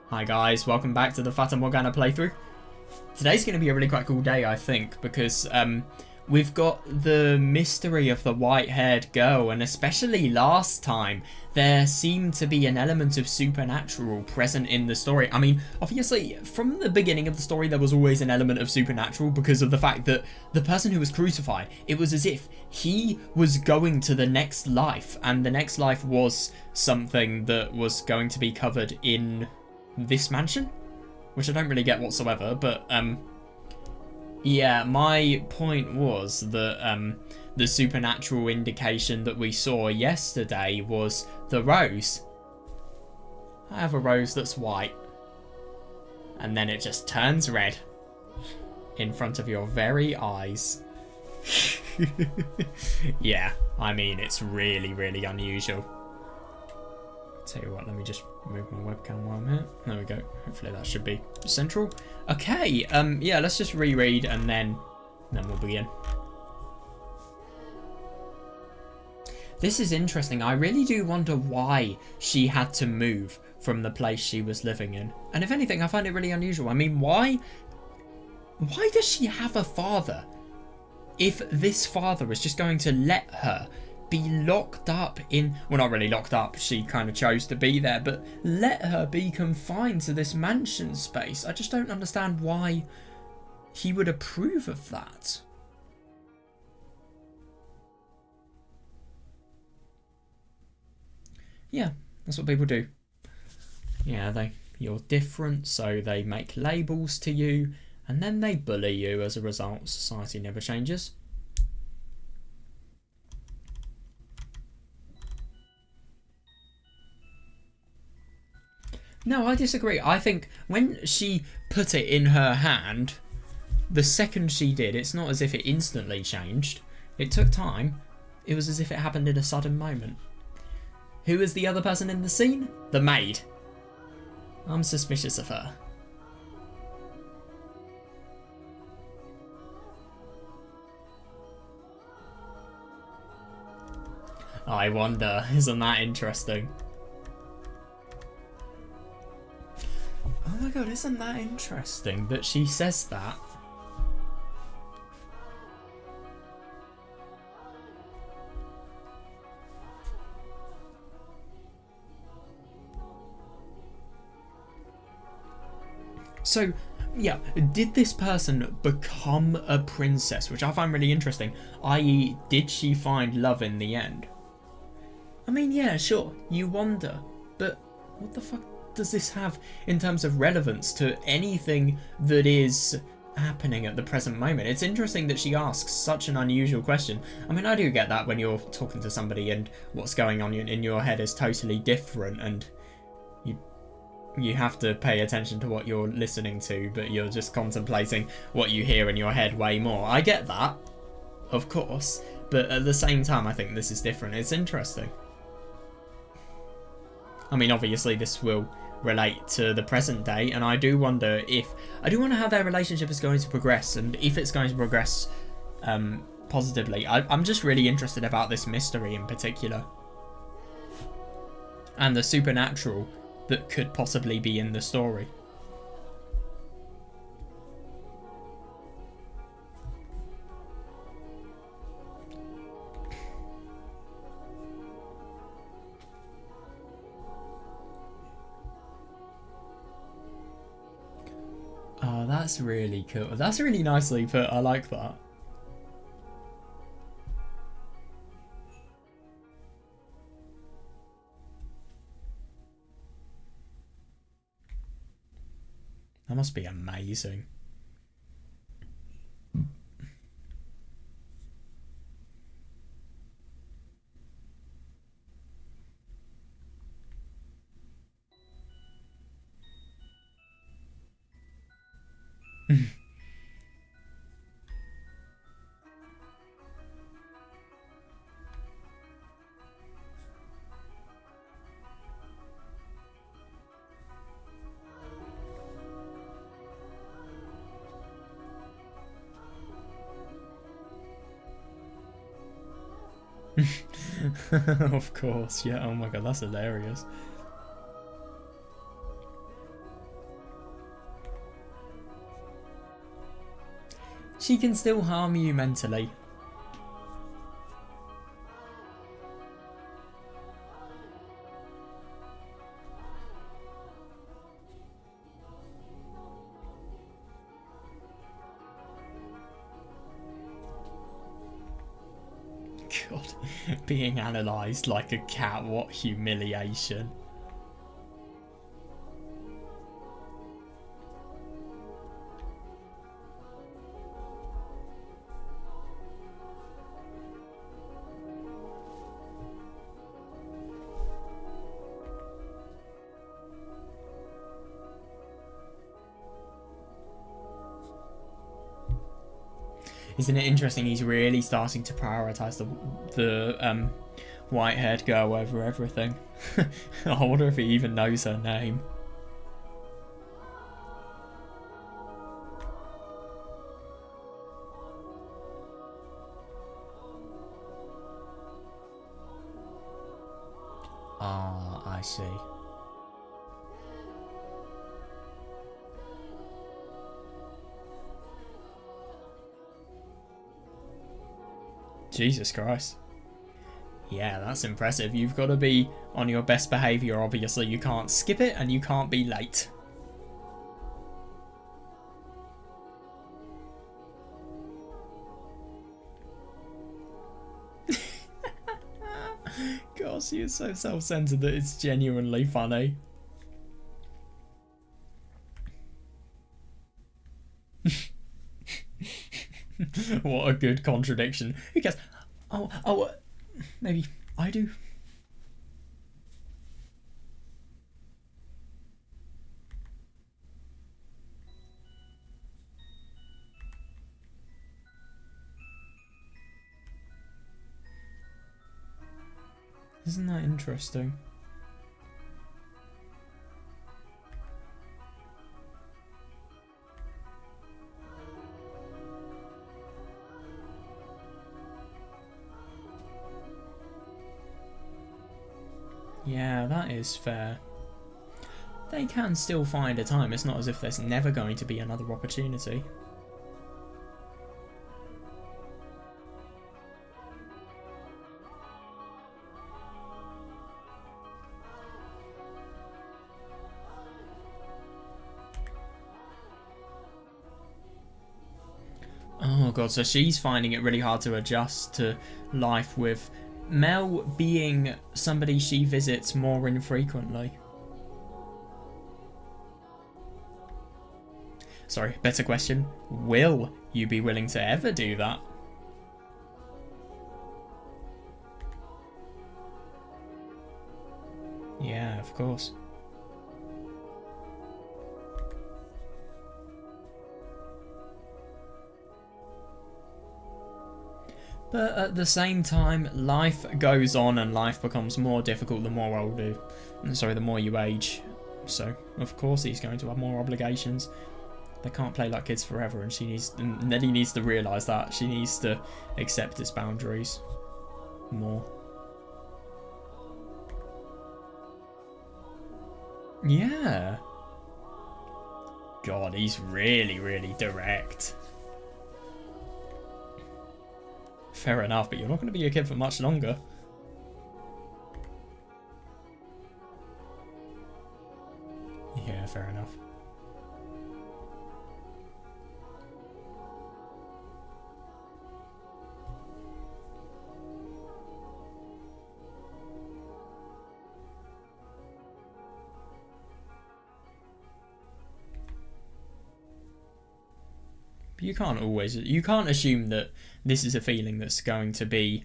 Hi guys, welcome back to the Fata Morgana playthrough. Today's going to be a really quite cool day, I think, because we've got the mystery of the white-haired girl, and especially last time, there seemed to be an element of supernatural present in the story. I mean, obviously, from the beginning of the story, there was always an element of supernatural because of the fact that the person who was crucified, it was as if he was going to the next life, and the next life was something that was going to be covered in this mansion, which I don't really get whatsoever, but yeah, my point was that the supernatural indication that we saw yesterday was the rose. I have a rose that's white, and then it just turns red in front of your very eyes. Yeah, I mean, it's really, really unusual. Tell you what, let me just move my webcam while I'm here. There we go. Hopefully that should be central. Okay, yeah, let's just reread and then we'll begin. This is interesting. I really do wonder why she had to move from the place she was living in. And if anything, I find it really unusual. I mean, why does she have a father if this father is just going to let her be locked up in, well, not really locked up, she kind of chose to be there, but let her be confined to this mansion space? I just don't understand why he would approve of that. Yeah, that's what people do. Yeah, you're different, so they make labels to you, and then they bully you as a result. Society never changes. No, I disagree. I think when she put it in her hand, the second she did, it's not as if it instantly changed. It took time. It was as if it happened in a sudden moment. Who is the other person in the scene? The maid. I'm suspicious of her. I wonder, isn't that interesting? Oh my god, isn't that interesting that she says that? So, yeah, did this person become a princess? Which I find really interesting. I.e., did she find love in the end? I mean, yeah, sure, you wonder. But what the fuck does this have in terms of relevance to anything that is happening at the present moment? It's interesting that she asks such an unusual question. I mean, I do get that when you're talking to somebody and what's going on in your head is totally different, and you have to pay attention to what you're listening to, but you're just contemplating what you hear in your head way more. I get that, of course, but at the same time, I think this is different. It's interesting. I mean, obviously, this will relate to the present day, and I do wonder how their relationship is going to progress, and if it's going to progress positively. I'm just really interested about this mystery in particular, and the supernatural that could possibly be in the story. Oh, that's really cool. That's really nicely put. I like that. That must be amazing. Of course, yeah. Oh my god, that's hilarious. She can still harm you mentally. God, being analysed like a cat, what humiliation. Isn't it interesting? He's really starting to prioritise the white-haired girl over everything. I wonder if he even knows her name. Ah, I see. Jesus Christ. Yeah, that's impressive. You've got to be on your best behaviour, obviously. You can't skip it and you can't be late. Gosh, you're so self-centered that it's genuinely funny. What a good contradiction. Who cares? Oh, maybe I do. Isn't that interesting? Yeah, that is fair. They can still find a time. It's not as if there's never going to be another opportunity. Oh god, so she's finding it really hard to adjust to life with Mel being somebody she visits more infrequently. Sorry, better question. Will you be willing to ever do that? Yeah, of course. But at the same time, life goes on and life becomes more difficult the more the more you age. So, of course he's going to have more obligations. They can't play like kids forever, and Neddy needs to realise that. She needs to accept its boundaries more. Yeah. God, he's really, really direct. Fair enough, but you're not going to be a kid for much longer. Yeah, fair enough. But you can't assume that this is a feeling that's going to be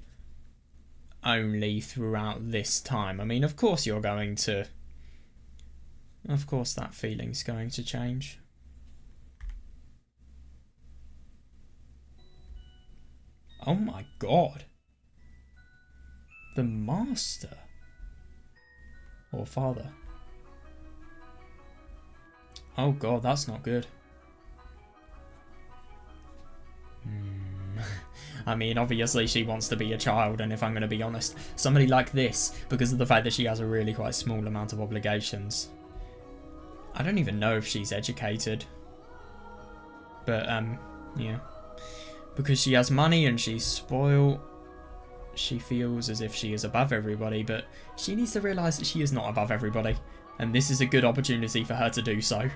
only throughout this time. I mean, of course that feeling's going to change. Oh my god. The master. Or father. Oh god, that's not good. I mean, obviously she wants to be a child, and if I'm going to be honest, somebody like this, because of the fact that she has a really quite small amount of obligations. I don't even know if she's educated. But, yeah. because she has money and she's spoiled, she feels as if she is above everybody, but she needs to realise that she is not above everybody, and this is a good opportunity for her to do so.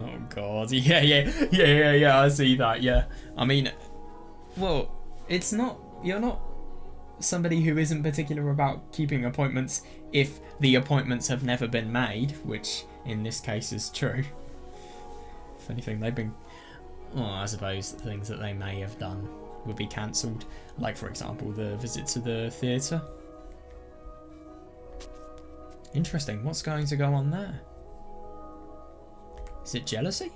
Oh god, yeah, I see that, yeah. I mean, well, it's not, you're not somebody who isn't particular about keeping appointments if the appointments have never been made, which in this case is true. If anything, they've been, well, I suppose the things that they may have done would be cancelled, like for example the visit to the theatre. Interesting, what's going to go on there? Is it jealousy?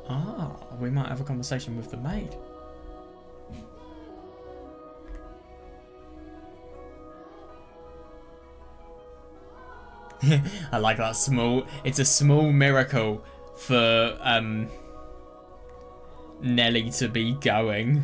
Ah, we might have a conversation with the maid. I like that small, it's a small miracle for Nelly to be going.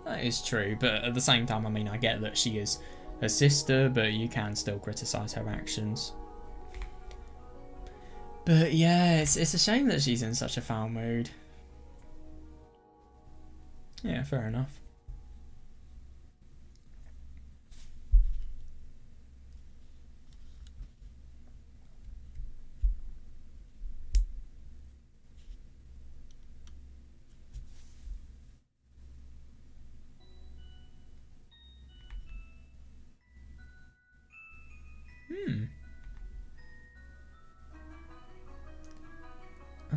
That is true, but at the same time, I mean, I get that she is her sister, but you can still criticise her actions. But yeah, it's a shame that she's in such a foul mood. Yeah, fair enough. Ah,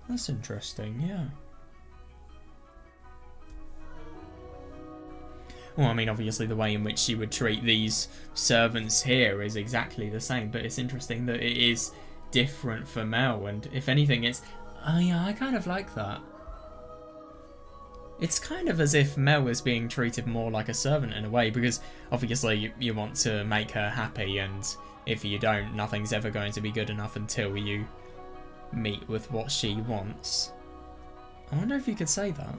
that's interesting, yeah. Well, I mean, obviously the way in which she would treat these servants here is exactly the same, but it's interesting that it is different for Mel, and if anything, it's... Oh yeah, I kind of like that. It's kind of as if Mel is being treated more like a servant in a way, because obviously you want to make her happy, and if you don't, nothing's ever going to be good enough until you meet with what she wants. I wonder if you could say that.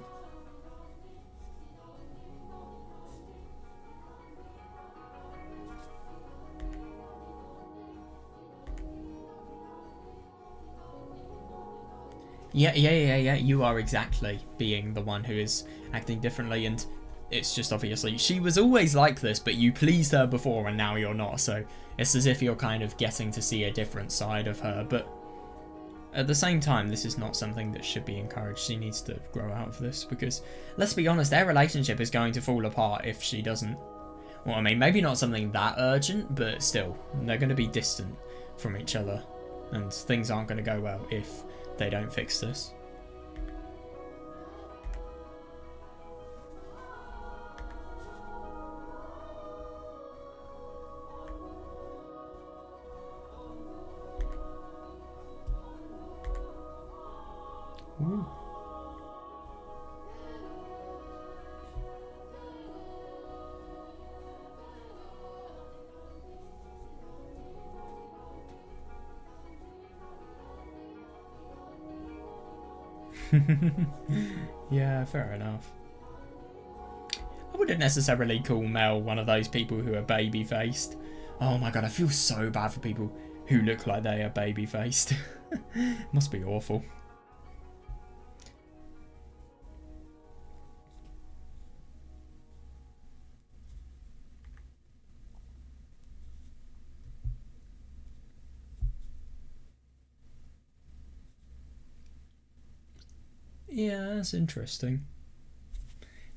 Yeah, you are exactly being the one who is acting differently, and it's just obviously she was always like this, but you pleased her before and now you're not, so it's as if you're kind of getting to see a different side of her, but at the same time, this is not something that should be encouraged. She needs to grow out of this, because let's be honest, their relationship is going to fall apart if she doesn't. Well, I mean, maybe not something that urgent, but still, they're going to be distant from each other, and things aren't going to go well if they don't fix this. Ooh. Yeah, fair enough. I wouldn't necessarily call Mel one of those people who are baby-faced. Oh my god, I feel so bad for people who look like they are baby-faced. Must be awful. Yeah, that's interesting.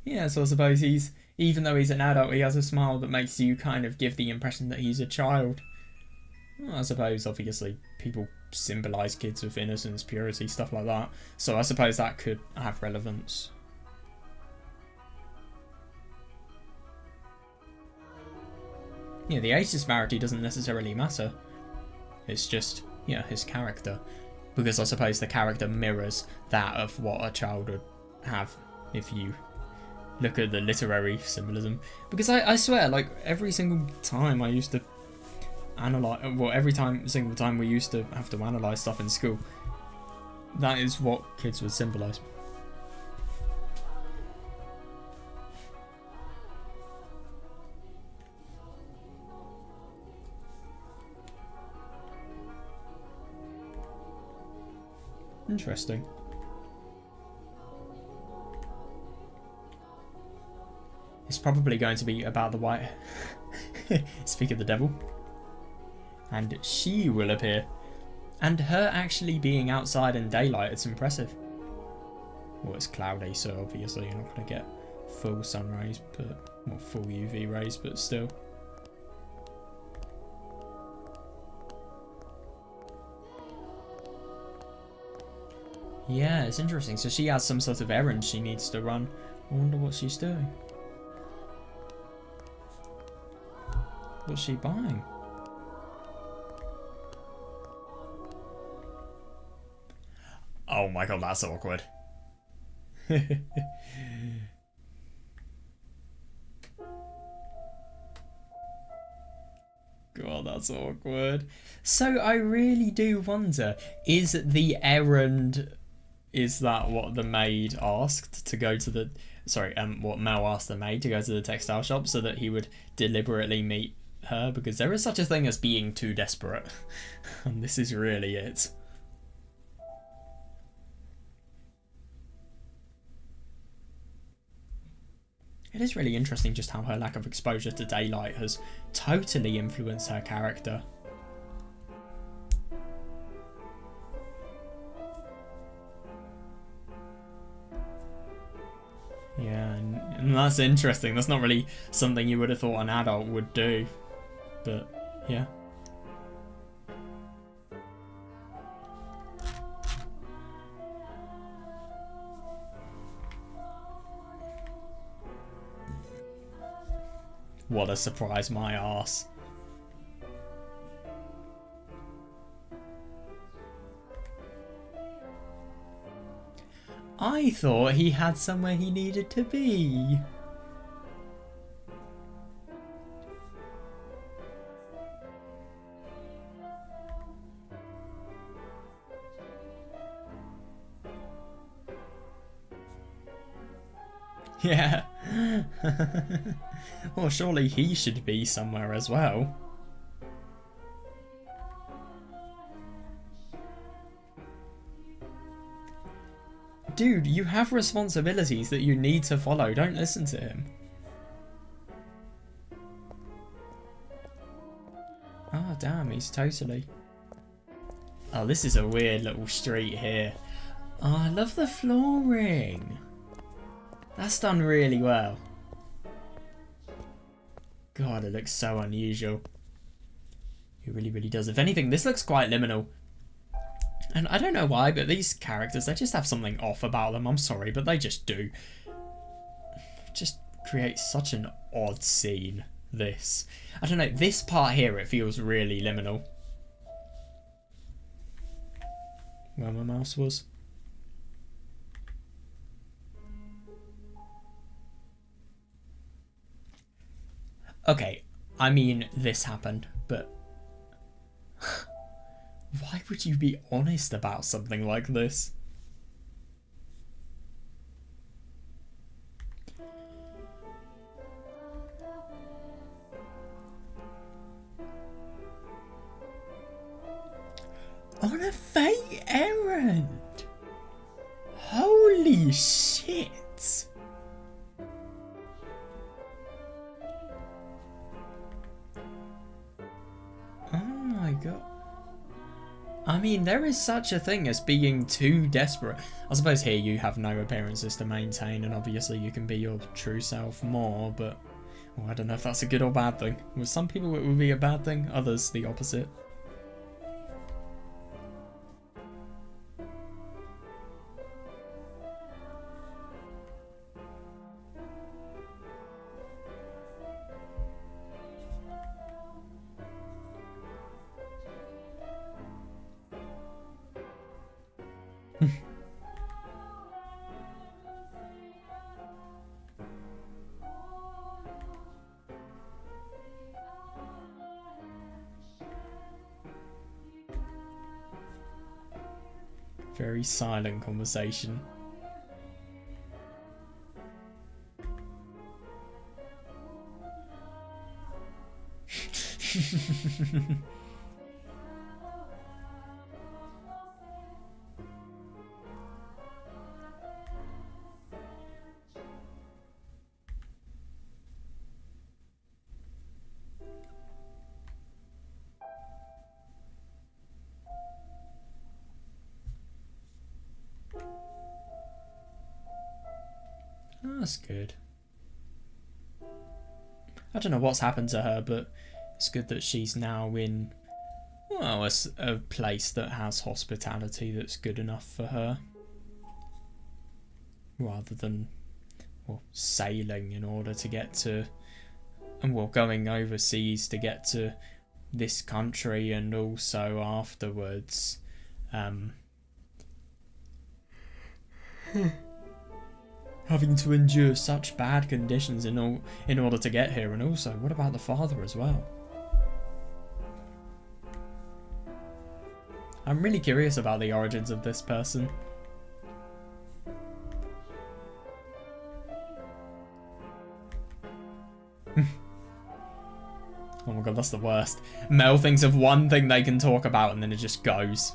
Yeah, so I suppose he's, even though he's an adult, he has a smile that makes you kind of give the impression that he's a child. Well, I suppose, obviously, people symbolise kids with innocence, purity, stuff like that. So I suppose that could have relevance. Yeah, the age disparity doesn't necessarily matter. It's just, yeah, his character. because I suppose the character mirrors that of what a child would have if you look at the literary symbolism. Because I swear, like, every single time I used to analyze, well, single time we used to have to analyze stuff in school, that is what kids would symbolize. Interesting. It's probably going to be about the white. Speak of the devil. And she will appear. And her actually being outside in daylight, it's impressive. Well, it's cloudy, so obviously you're not going to get full sun rays, but well, full UV rays, but still. Yeah, it's interesting. So she has some sort of errand she needs to run. I wonder what she's doing. What's she buying? Oh my god, that's awkward. God, that's awkward. So I really do wonder, is the errand... Is that what the maid asked to go to the... Sorry, what Mel asked the maid to go to the textile shop so that he would deliberately meet her? Because there is such a thing as being too desperate. And this is really it. It is really interesting just how her lack of exposure to daylight has totally influenced her character. Yeah, and that's interesting. That's not really something you would have thought an adult would do. But, yeah. What a surprise, my arse. I thought he had somewhere he needed to be. Yeah. Well, surely he should be somewhere as well. Dude, you have responsibilities that you need to follow. Don't listen to him. Oh, damn, he's totally... Oh, this is a weird little street here. Oh, I love the flooring. That's done really well. God, it looks so unusual. It really, really does. If anything, this looks quite liminal. And I don't know why, but these characters, they just have something off about them. I'm sorry, but they just do. Just create such an odd scene, this. I don't know, this part here, it feels really liminal. Where my mouse was. Okay, I mean, this happened, but... Why would you be honest about something like this? On a fake errand! Holy shit! Oh my god. I mean, there is such a thing as being too desperate. I suppose here you have no appearances to maintain, and obviously you can be your true self more, but well, I don't know if that's a good or bad thing. With some people it would be a bad thing, others the opposite. Very silent conversation. That's good. I don't know what's happened to her, but it's good that she's now in, well, a place that has hospitality that's good enough for her. Rather than, well, sailing in order to get to, and well, going overseas to get to this country, and also afterwards having to endure such bad conditions in order to get here. And also, what about the father as well? I'm really curious about the origins of this person. Oh my god, that's the worst. Mel thinks of one thing they can talk about and then it just goes.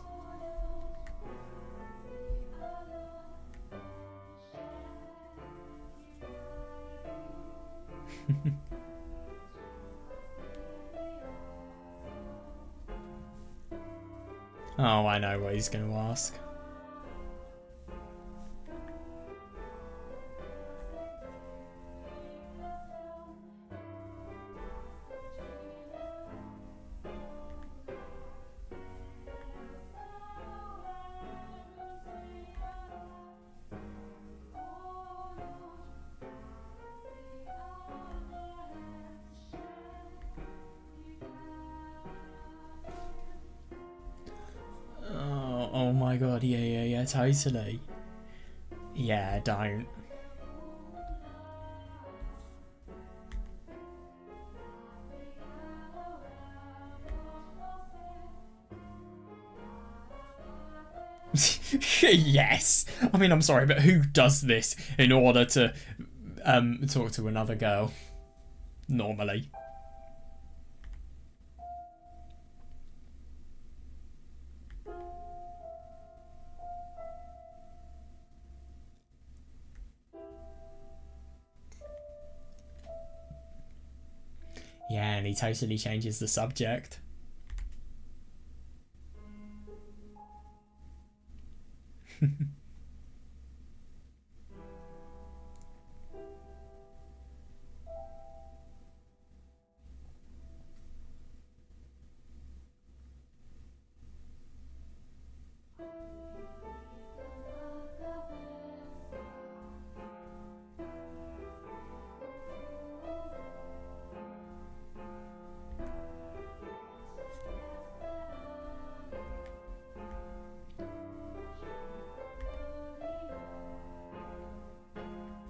Oh, I know what he's going to ask. Oh my god, yeah, totally. Yeah, don't. Yes! I mean, I'm sorry, but who does this in order to talk to another girl? Normally. Yeah, and he totally changes the subject.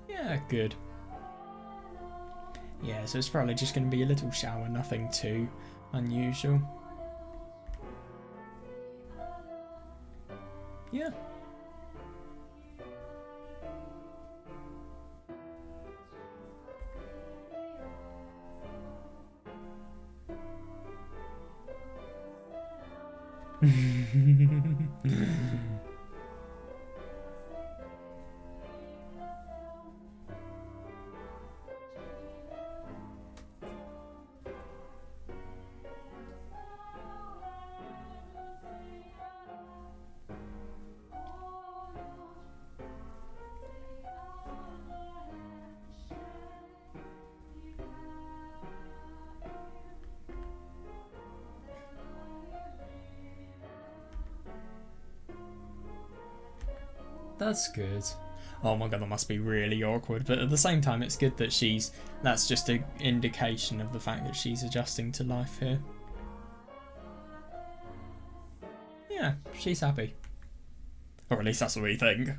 Yeah, good. Yeah, so it's probably just going to be a little shower, nothing too unusual. Yeah. That's good. Oh my god, that must be really awkward. But at the same time, it's good that that's just an indication of the fact that she's adjusting to life here. Yeah, she's happy. Or at least that's what we think.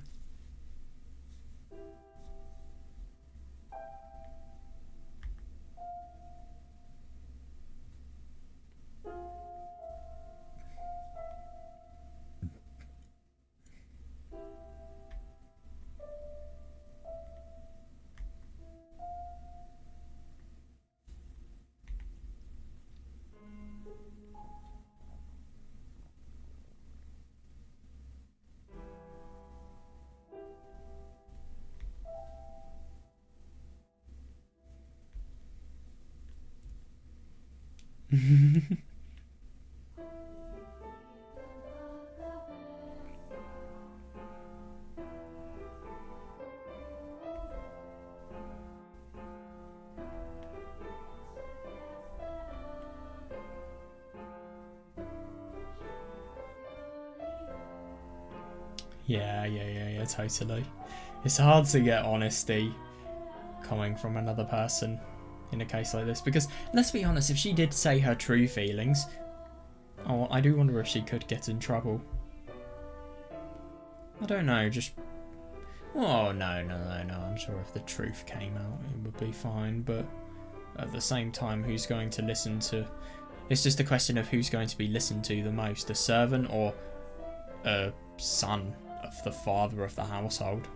Yeah, totally. It's hard to get honesty coming from another person in a case like this, because let's be honest, if she did say her true feelings, oh, I do wonder if she could get in trouble. I don't know, just... Oh, no, I'm sure if the truth came out it would be fine, but at the same time, who's going to listen to... It's just a question of who's going to be listened to the most, a servant or a son of the father of the household.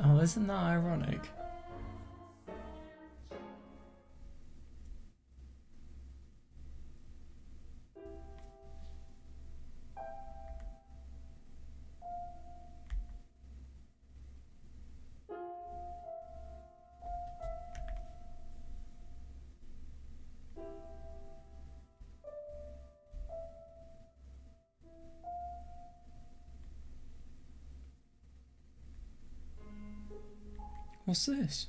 Oh, isn't that ironic? What's this?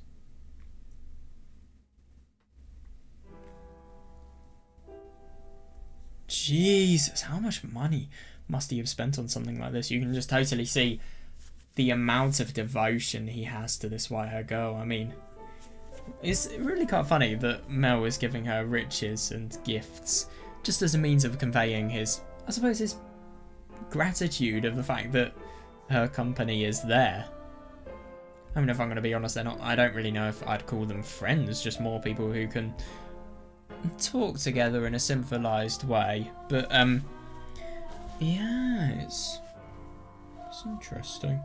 Jesus, how much money must he have spent on something like this? You can just totally see the amount of devotion he has to this white-haired girl. I mean, it's really quite funny that Mel is giving her riches and gifts just as a means of conveying his, I suppose, his gratitude of the fact that her company is there. I mean, if I'm going to be honest, I don't really know if I'd call them friends, just more people who can talk together in a civilized way. But, yeah, it's interesting.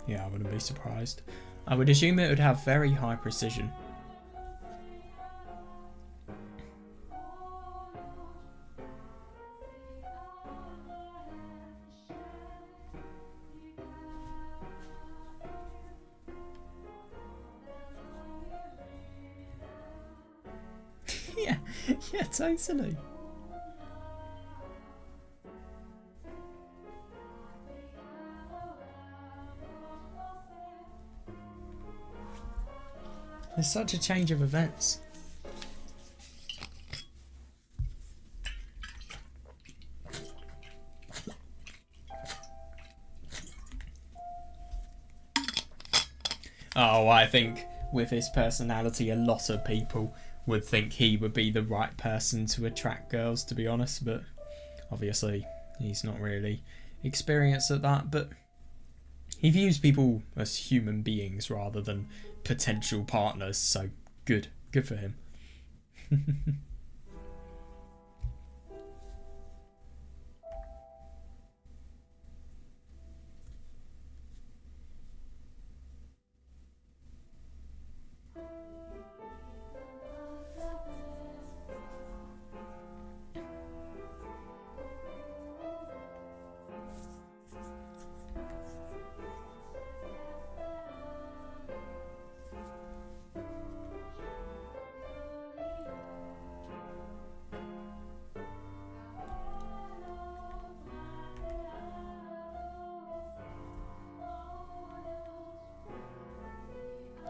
Yeah, I wouldn't be surprised. I would assume it would have very high precision. yeah, totally. There's such a change of events. Oh, I think with his personality, a lot of people would think he would be the right person to attract girls, to be honest, but obviously he's not really experienced at that, but he views people as human beings rather than potential partners, so good for him.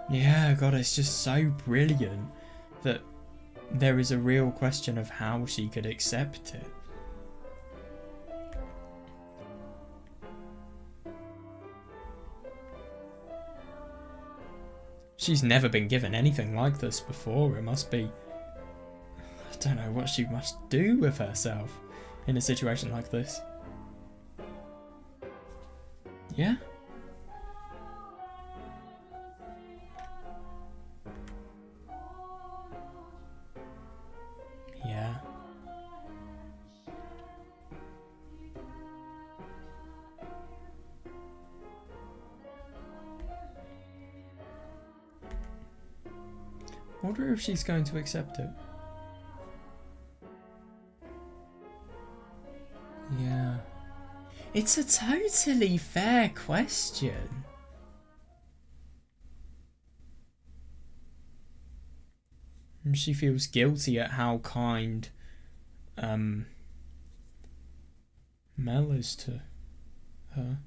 Yeah, God, it's just so brilliant that there is a real question of how she could accept it. She's never been given anything like this before. It must be... I don't know what she must do with herself in a situation like this. Yeah? Yeah. I wonder if she's going to accept it. Yeah. It's a totally fair question. She feels guilty at how kind Mel is to her.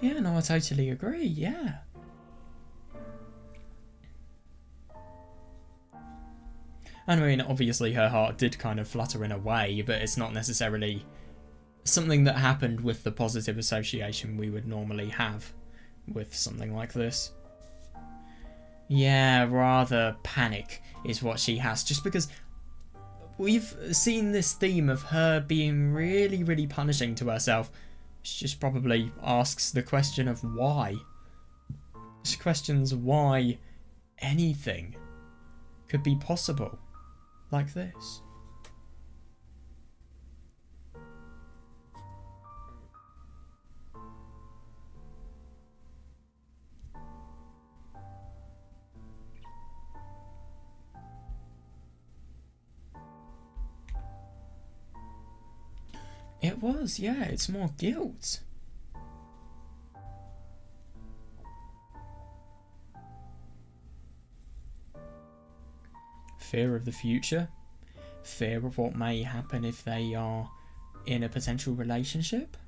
Yeah, no, I totally agree, yeah. I mean, obviously her heart did kind of flutter in a way, but it's not necessarily something that happened with the positive association we would normally have with something like this. Yeah, rather panic is what she has, just because we've seen this theme of her being really, really punishing to herself. She just probably asks the question of why. She questions why anything could be possible like this. It was, yeah, it's more guilt. Fear of the future. Fear of what may happen if they are in a potential relationship.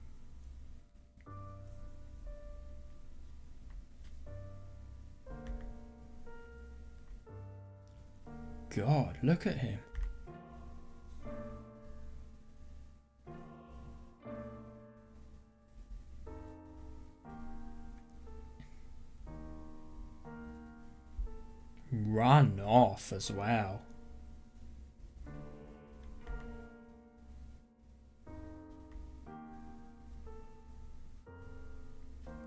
God, look at him. Run off as well.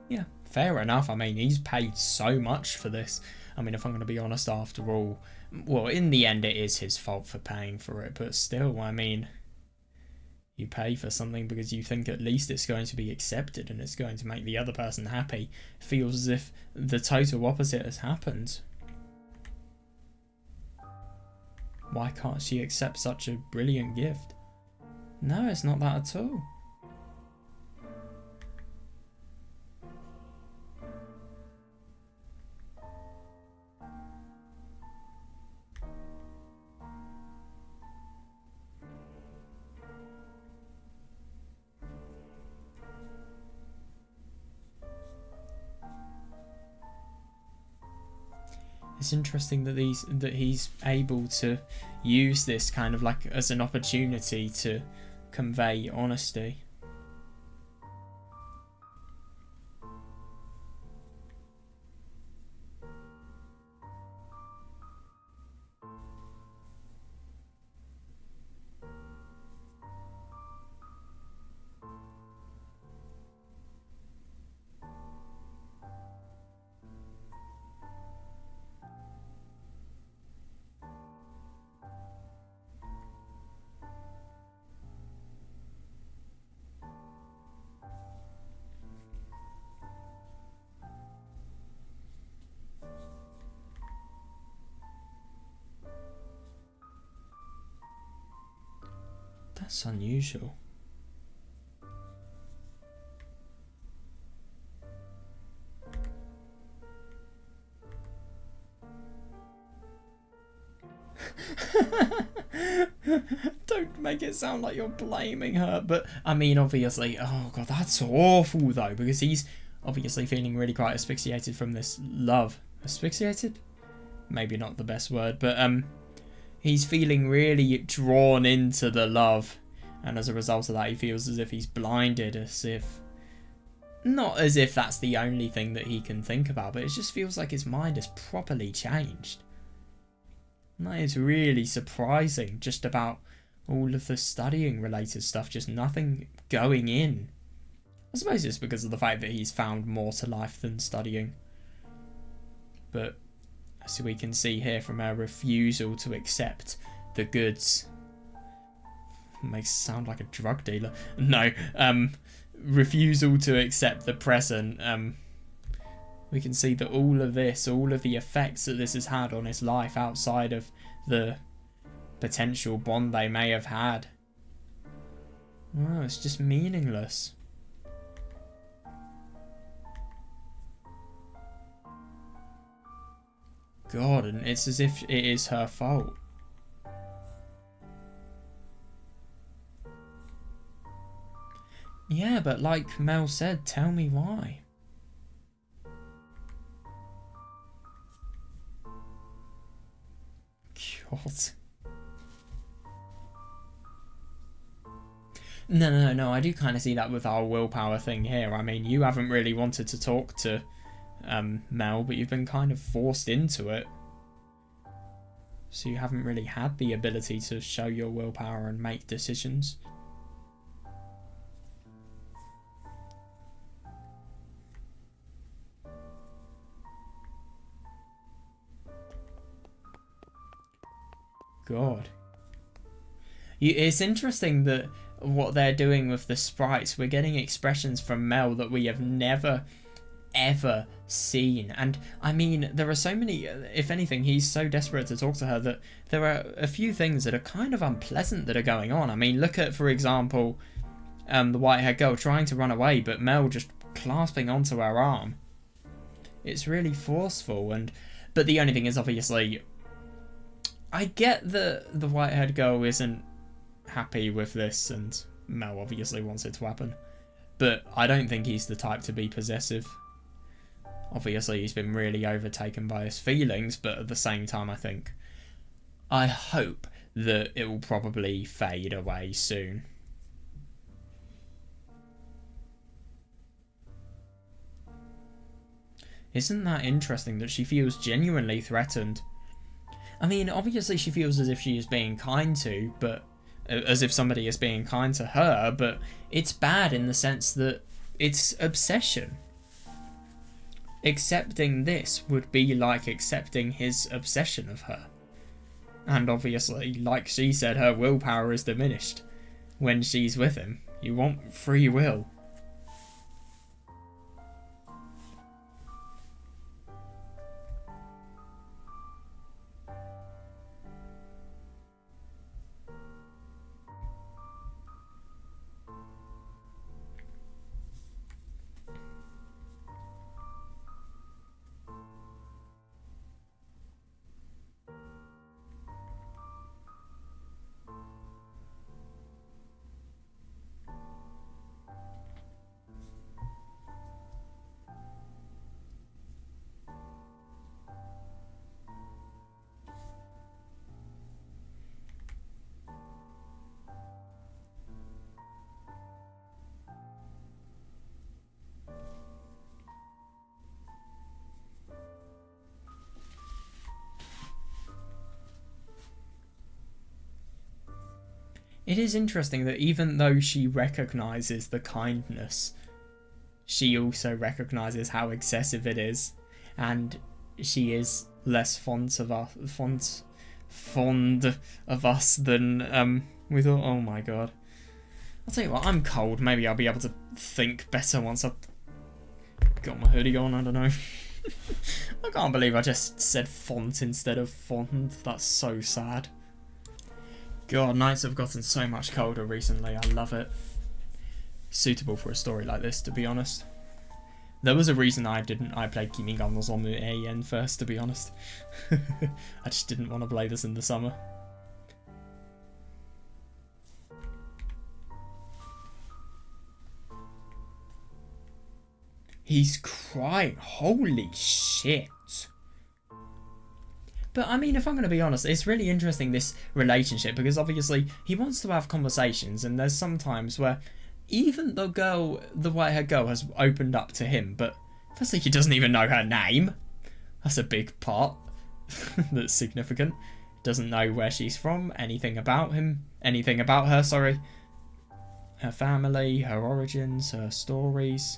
Yeah, fair enough. I mean, he's paid so much for this. I mean, if I'm going to be honest, after all, well, in the end, it is his fault for paying for it. But still, I mean, you pay for something because you think at least it's going to be accepted and it's going to make the other person happy. It feels as if the total opposite has happened. Why can't she accept such a brilliant gift? No, it's not that at all. It's interesting that he's able to use this kind of like as an opportunity to convey honesty. That's unusual. Don't make it sound like you're blaming her. But, I mean, obviously... Oh, God, that's awful, though. Because he's obviously feeling really quite asphyxiated from this love. Asphyxiated? Maybe not the best word. But, he's feeling really drawn into the love. And as a result of that, he feels as if he's blinded. As if... Not as if that's the only thing that he can think about. But it just feels like his mind has properly changed. And that is really surprising. Just about... all of the studying related stuff, just nothing going in. I suppose it's because of the fact that he's found more to life than studying. But as we can see here from her refusal to accept the goods. Makes it sound like a drug dealer. No, refusal to accept the present. We can see that all of this, all of the effects that this has had on his life outside of the potential bond they may have had. Oh, it's just meaningless. God, and it's as if it is her fault. Yeah, but like Mel said, tell me why. God. No, I do kind of see that with our willpower thing here. I mean, you haven't really wanted to talk to Mel, but you've been kind of forced into it. So you haven't really had the ability to show your willpower and make decisions. God. It's interesting that what they're doing with the sprites, we're getting expressions from Mel that we have never ever seen. And I mean, there are so many, if anything, he's so desperate to talk to her that there are a few things that are kind of unpleasant that are going on. I mean, look at, for example, the white-haired girl trying to run away, but Mel just clasping onto her arm. It's really forceful. But the only thing is, obviously, I get that the white-haired girl isn't happy with this, and Mel obviously wants it to happen, but I don't think he's the type to be possessive. Obviously he's been really overtaken by his feelings, but at the same time I hope that it will probably fade away soon. Isn't that interesting that she feels genuinely threatened? I mean, obviously she feels as if she is being kind to, but as if somebody is being kind to her, but it's bad in the sense that it's obsession. Accepting this would be like accepting his obsession of her. And obviously, like she said, her willpower is diminished when she's with him. You want free will. It is interesting that even though she recognises the kindness, she also recognises how excessive it is, and she is less fond of us than we thought. Oh my god! I'll tell you what, I'm cold. Maybe I'll be able to think better once I've got my hoodie on. I don't know. I can't believe I just said font instead of fond. That's so sad. God, nights have gotten so much colder recently. I love it. Suitable for a story like this, to be honest. There was a reason I played Kimi ga no Zomu AN first, to be honest. I just didn't want to play this in the summer. He's crying. Holy shit. But I mean, if I'm going to be honest, it's really interesting, this relationship, because obviously he wants to have conversations, and there's some times where even the girl, the white-haired girl, has opened up to him, but firstly, he doesn't even know her name. That's a big part that's significant. Doesn't know where she's from, anything about him, anything about her, sorry. Her family, her origins, her stories.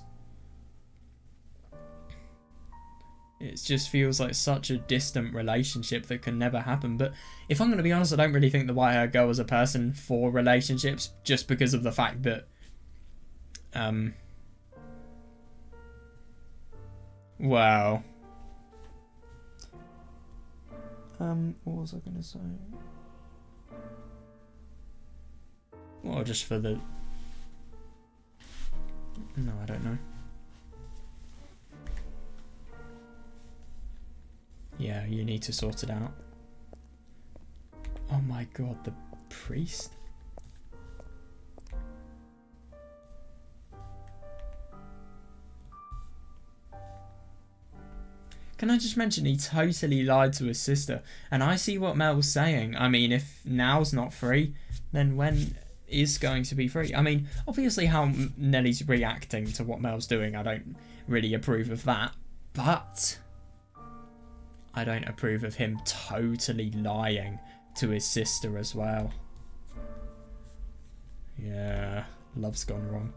It just feels like such a distant relationship that can never happen. But if I'm going to be honest, I don't really think the white-haired girl is a person for relationships, just because of the fact that... Well... what was I going to say? Well, just for the... No, I don't know. Yeah, you need to sort it out. Oh my god, the priest? Can I just mention, he totally lied to his sister. And I see what Mel's saying. I mean, if now's not free, then when is going to be free? I mean, obviously how Nellie's reacting to what Mel's doing, I don't really approve of that. But I don't approve of him totally lying to his sister as well. Yeah, love's gone wrong.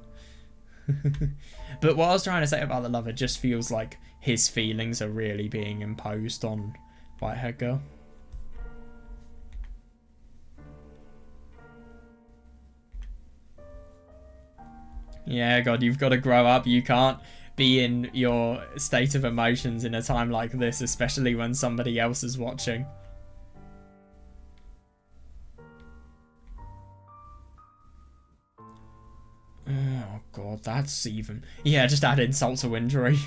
But what I was trying to say about the love, it just feels like his feelings are really being imposed on white-haired girl. Yeah, God, you've got to grow up. You can't be in your state of emotions in a time like this, especially when somebody else is watching. Oh god, that's even... Yeah, just add insult to injury.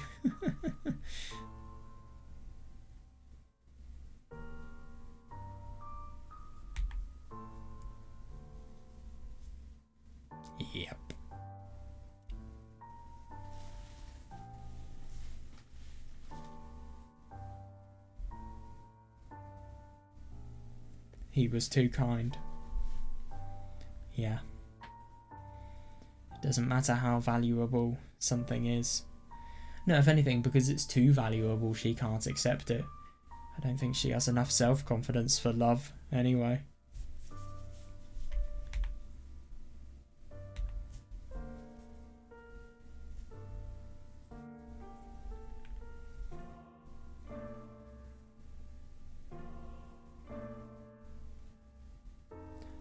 Yep. He was too kind. Yeah. It doesn't matter how valuable something is. No, if anything, because it's too valuable, she can't accept it. I don't think she has enough self-confidence for love, anyway.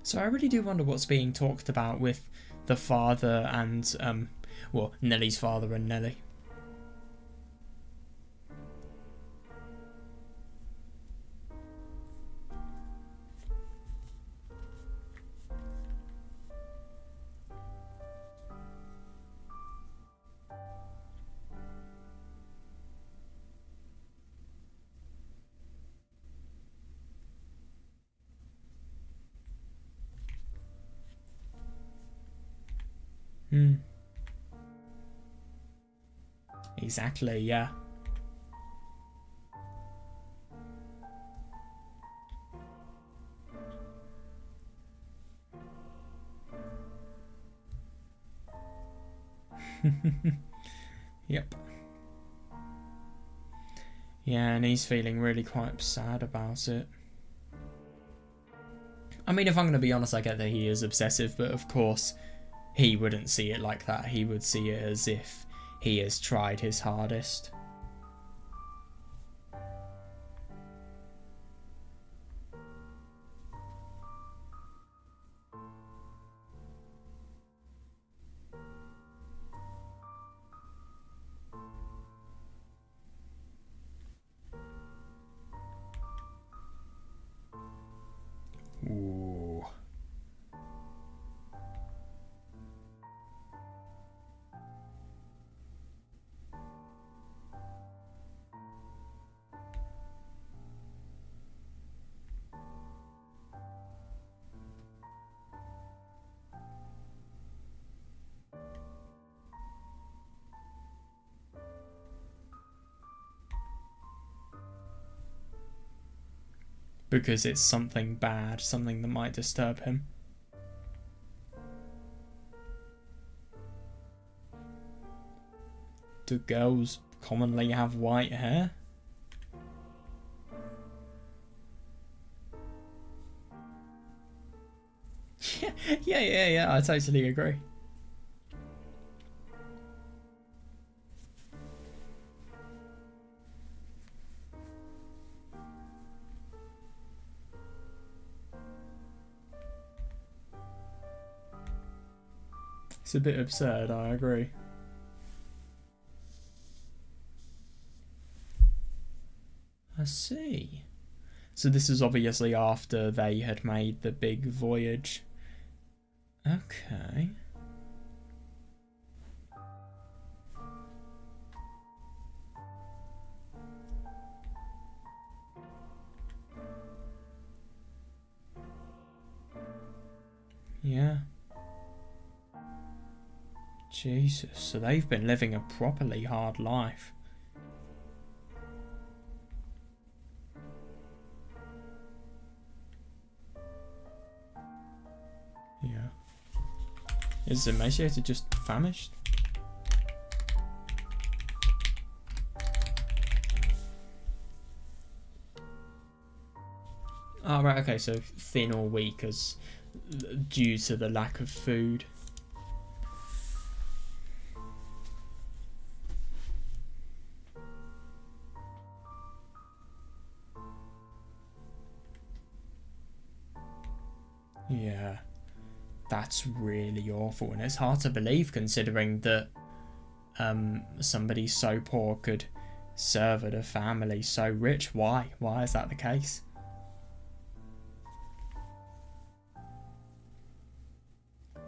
So I really do wonder what's being talked about with the father and, well, Nellie's father and Nellie. Exactly, yeah. Yep. Yeah, and he's feeling really quite sad about it. I mean, if I'm going to be honest, I get that he is obsessive, but of course, he wouldn't see it like that. He would see it as if he has tried his hardest. Ooh. because it's something bad, something that might disturb him. Do girls commonly have white hair? Yeah, I totally agree. It's a bit absurd, I agree. I see. So this is obviously after they had made the big voyage. Okay. Yeah. Jesus, so they've been living a properly hard life. Yeah. Is emaciated just famished? Oh, right, okay, so thin or weak as due to the lack of food. Yeah, that's really awful, and it's hard to believe considering that somebody so poor could serve at a family so rich. Why? Why is that the case?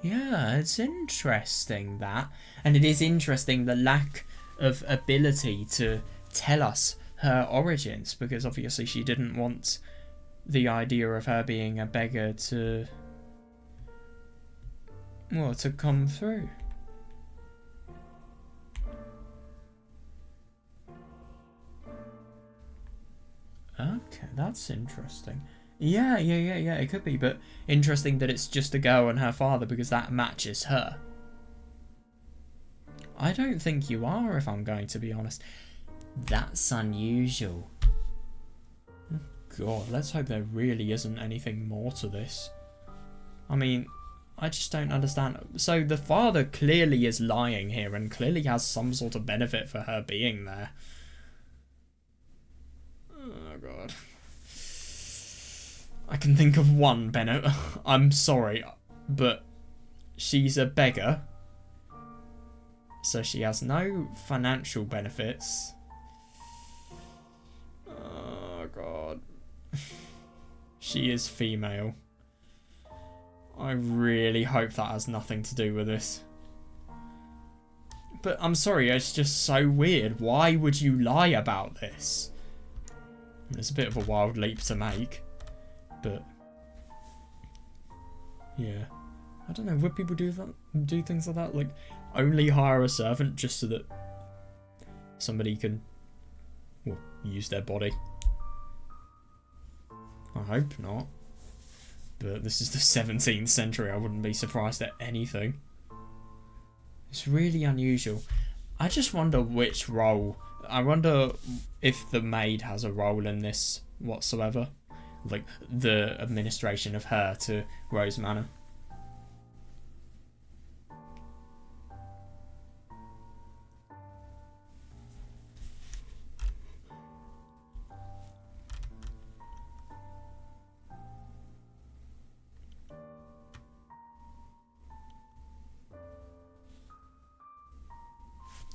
Yeah, it's interesting that, and it is interesting the lack of ability to tell us her origins, because obviously she didn't want the idea of her being a beggar to, well, to come through. Okay, that's interesting. Yeah, it could be, but interesting that it's just a girl and her father, because that matches her. I don't think you are, if I'm going to be honest. That's unusual. God, let's hope there really isn't anything more to this. I mean, I just don't understand. So the father clearly is lying here and clearly has some sort of benefit for her being there. Oh, God. I can think of one benefit. I'm sorry, but she's a beggar. So she has no financial benefits. Oh, God. She is female. I really hope that has nothing to do with this. But I'm sorry, it's just so weird. Why would you lie about this? It's a bit of a wild leap to make. But yeah. I don't know, would people do that? Do things like that? Like, only hire a servant just so that somebody can, well, use their body? I hope not. But this is the 17th century, I wouldn't be surprised at anything. It's really unusual. I just wonder which role. I wonder if the maid has a role in this whatsoever. Like, the administration of her to Rose Manor.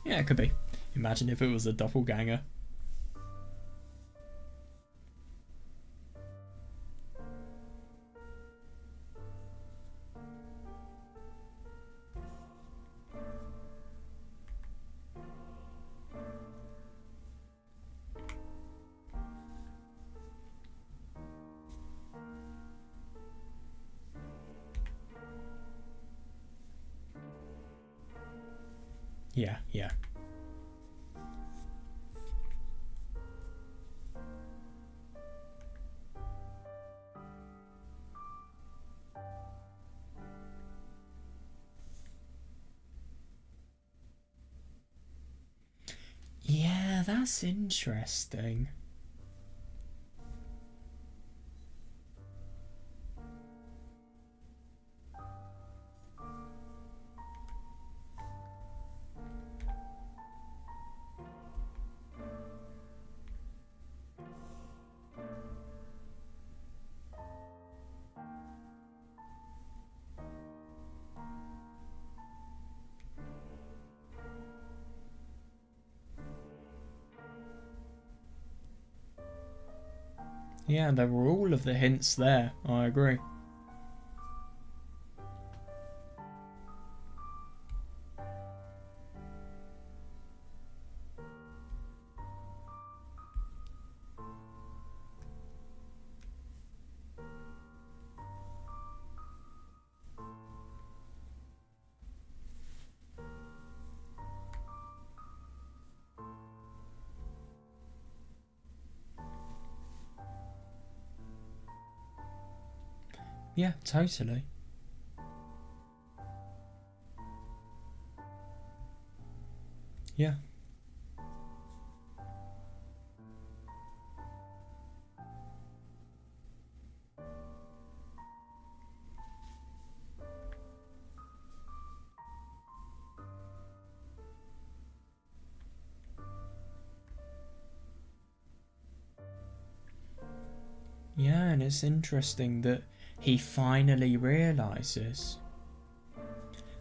Yeah, it could be. Imagine if it was a doppelganger. Yeah. Yeah, that's interesting. Yeah, there were all of the hints there, I agree. Yeah, totally. Yeah. Yeah, and it's interesting that he finally realises.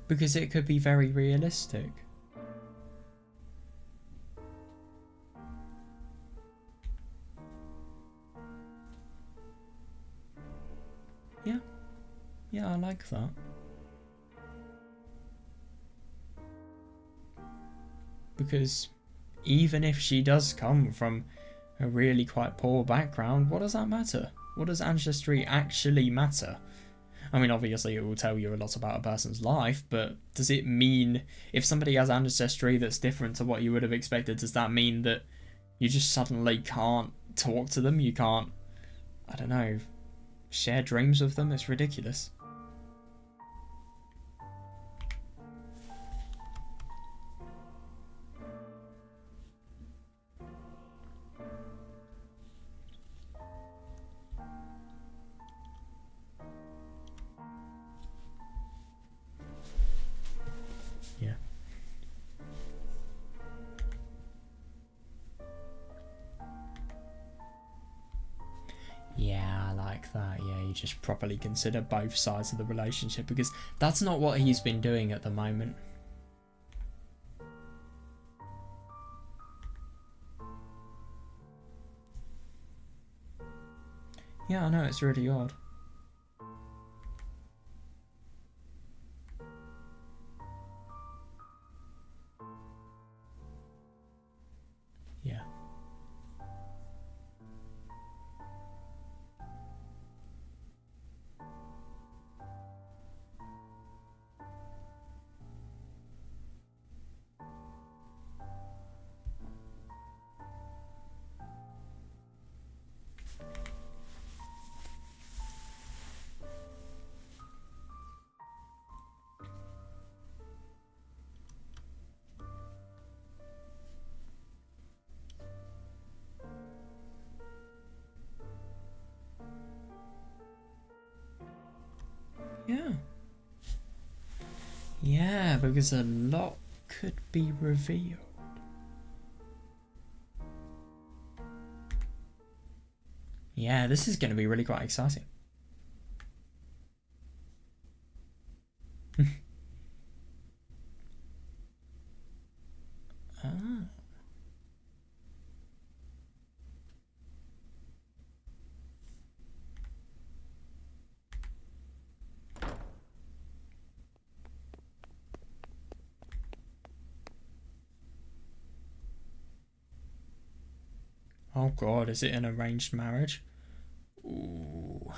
Because it could be very realistic. Yeah. Yeah, I like that. Because even if she does come from a really quite poor background, what does that matter? What does ancestry actually matter? I mean, obviously it will tell you a lot about a person's life, but does it mean, if somebody has ancestry that's different to what you would have expected, does that mean that you just suddenly can't talk to them? You can't, I don't know, share dreams with them? It's ridiculous. Yeah. Yeah, I like that. Yeah, you just properly consider both sides of the relationship, because that's not what he's been doing at the moment. Yeah, I know, it's really odd. Yeah. Yeah. Yeah, because a lot could be revealed. Yeah, this is going to be really quite exciting. Ah. Oh god, is it an arranged marriage? Ooh.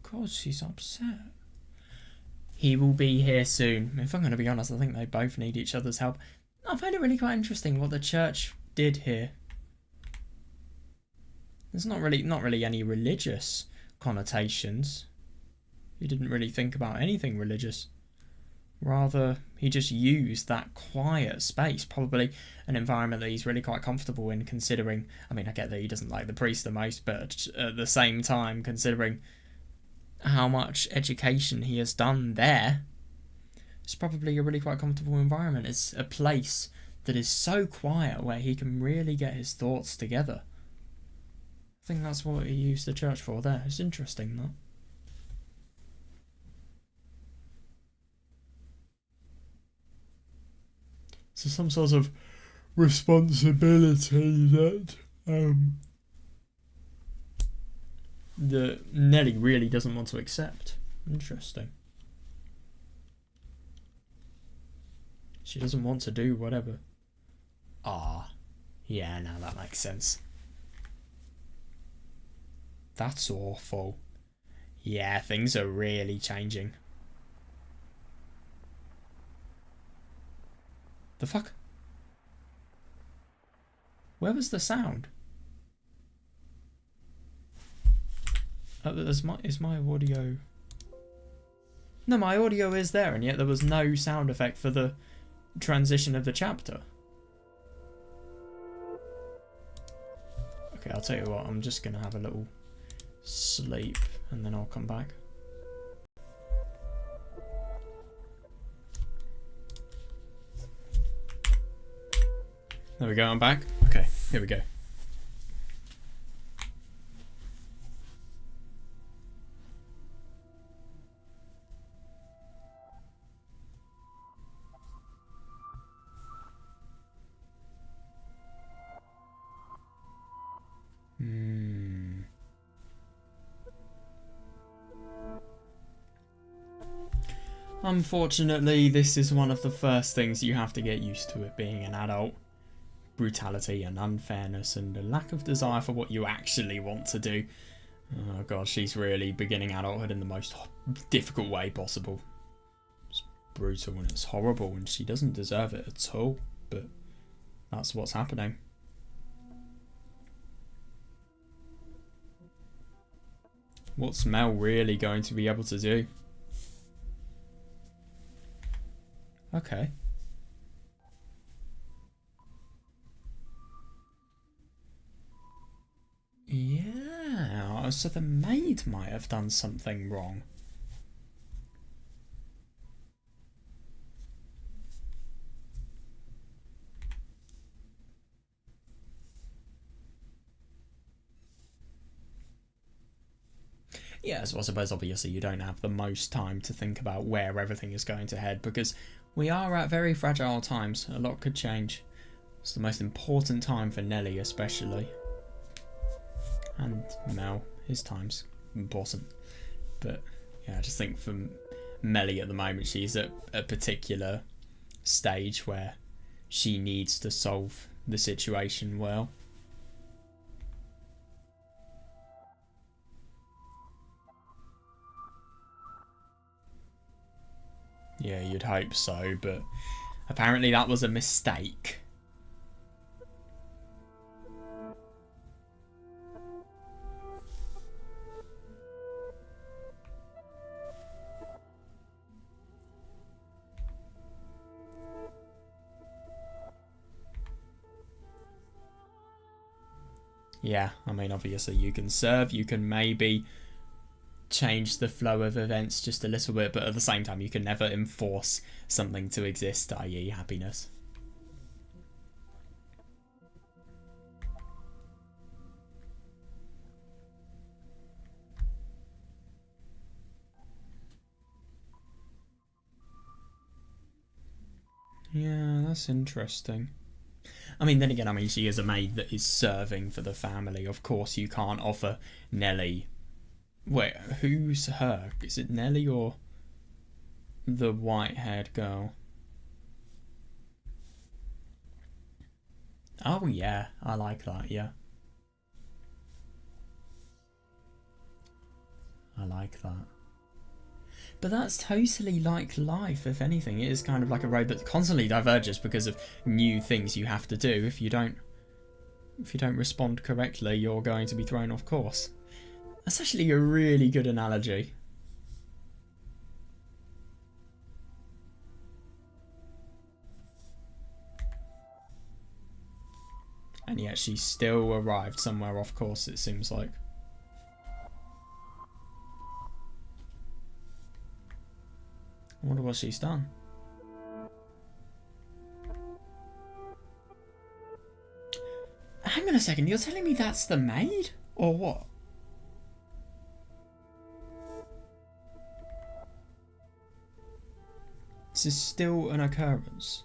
God, she's upset. He will be here soon. If I'm going to be honest, I think they both need each other's help. I find it really quite interesting what the church did here. There's not really any religious connotations. He didn't really think about anything religious. Rather, he just used that quiet space, probably an environment that he's really quite comfortable in, considering, I mean, I get that he doesn't like the priest the most, but at the same time, considering how much education he has done there, it's probably a really quite comfortable environment. It's a place that is so quiet where he can really get his thoughts together. I think that's what he used the church for there. It's interesting, that. So some sort of responsibility that Nelly really doesn't want to accept. Interesting. She doesn't want to do whatever. Ah, yeah, now that makes sense. That's awful. Yeah, things are really changing. The fuck? Where was the sound? Is my audio... No, my audio is there, and yet there was no sound effect for the transition of the chapter. Okay, I'll tell you what, I'm just going to have a little sleep, and then I'll come back. There we go, I'm back. Okay, here we go. Unfortunately, this is one of the first things you have to get used to it being an adult. Brutality and unfairness and a lack of desire for what you actually want to do. Oh god, she's really beginning adulthood in the most difficult way possible. It's brutal and it's horrible and she doesn't deserve it at all, but that's what's happening. What's Mel really going to be able to do? Okay. Yeah, so the maid might have done something wrong. Yeah, so I suppose obviously you don't have the most time to think about where everything is going to head because we are at very fragile times. A lot could change. It's the most important time for Nelly especially. And Mel, his time's important. But yeah, I just think for Melly at the moment, she's at a particular stage where she needs to solve the situation well. Yeah, you'd hope so, but apparently that was a mistake. Yeah, I mean, obviously you can serve, you can maybe change the flow of events just a little bit, but at the same time you can never enforce something to exist, i.e. happiness. Yeah, that's interesting. I mean, then again, I mean, she is a maid that is serving for the family. Of course, you can't offer Nelly... Wait, who's her? Is it Nelly or the white-haired girl? Oh, yeah, I like that, yeah. I like that. But that's totally like life, if anything. It is kind of like a road that constantly diverges because of new things you have to do. If you don't respond correctly, you're going to be thrown off course. That's actually a really good analogy. And yet she still arrived somewhere off course, it seems like. I wonder what she's done. Hang on a second, you're telling me that's the maid? Or what? This is still an occurrence.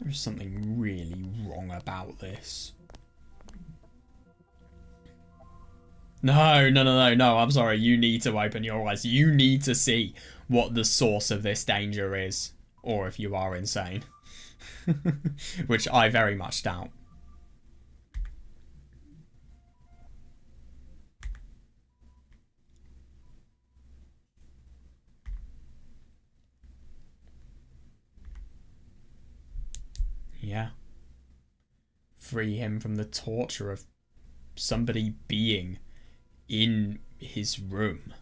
There's something really wrong about this. No, I'm sorry. You need to open your eyes. You need to see what the source of this danger is. Or if you are insane. Which I very much doubt. Yeah. Free him from the torture of somebody being in his room.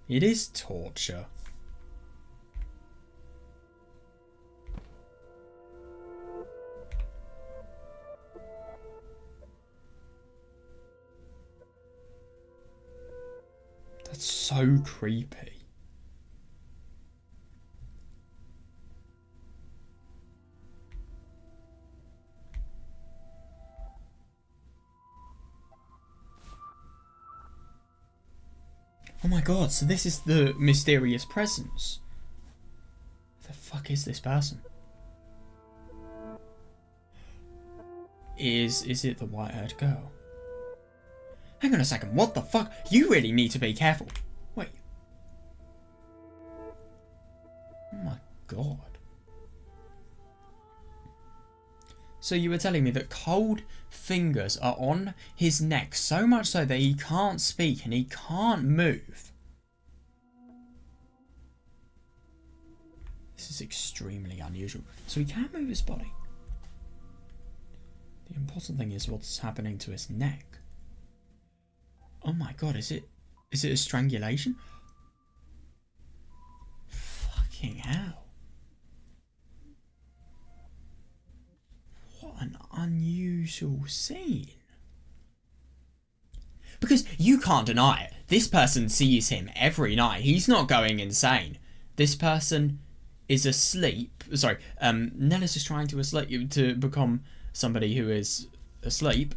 It is torture. That's so creepy. Oh my god, so this is the mysterious presence. The fuck is this person? Is it the white-haired girl? Hang on a second, what the fuck? You really need to be careful. Wait. Oh my god. So you were telling me that cold fingers are on his neck, so much so that he can't speak and he can't move. This is extremely unusual. So he can't move his body. The important thing is what's happening to his neck. Oh my god, is it a strangulation? Fucking hell. What an unusual scene. Because you can't deny it. This person sees him every night. He's not going insane. This person is asleep. Sorry, Nella's just trying to become somebody who is asleep.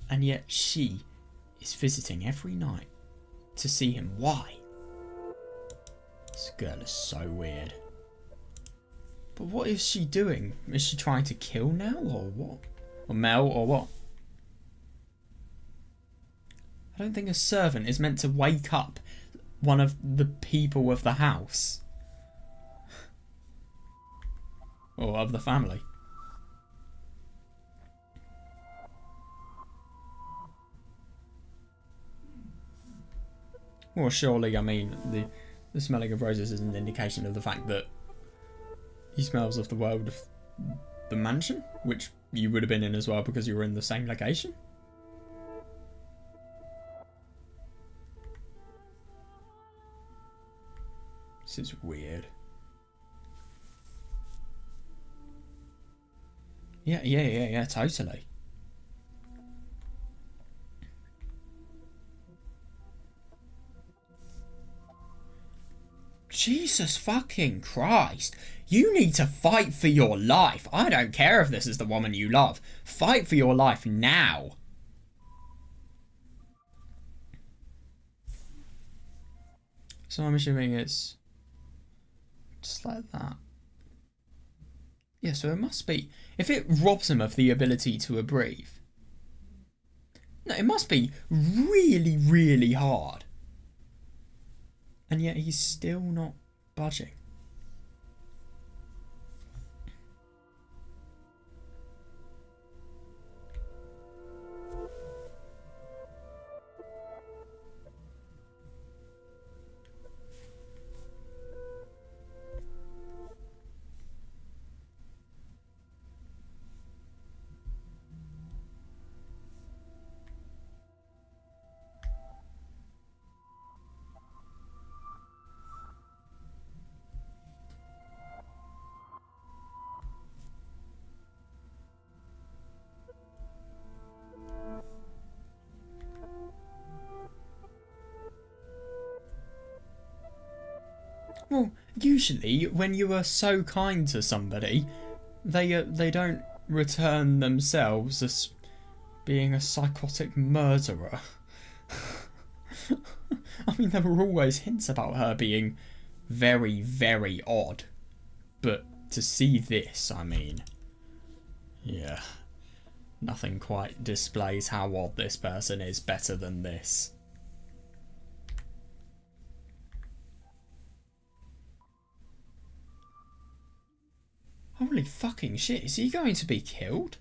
And yet she is visiting every night to see him. Why? This girl is so weird. But what is she doing? Is she trying to kill Nell or what? Or Mel or what? I don't think a servant is meant to wake up one of the people of the house. Or of the family. Well, surely, I mean, the smelling of roses is an indication of the fact that he smells of the world of the mansion, which you would have been in as well because you were in the same location. This is weird. Yeah, totally. Jesus fucking Christ. You need to fight for your life. I don't care if this is the woman you love. Fight for your life now. So I'm assuming it's just like that. Yeah, so it must be. If it robs him of the ability to breathe. No, it must be really, really hard. And yet he's still not budging. Well, usually when you are so kind to somebody, they don't return themselves as being a psychotic murderer. I mean, there were always hints about her being very, very odd. But to see this, I mean, yeah, nothing quite displays how odd this person is better than this. Holy fucking shit, is he going to be killed?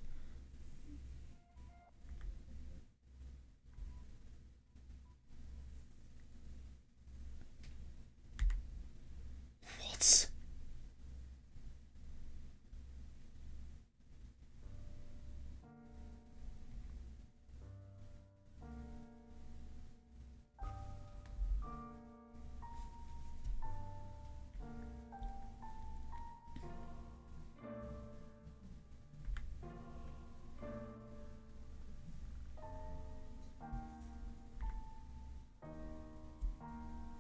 What?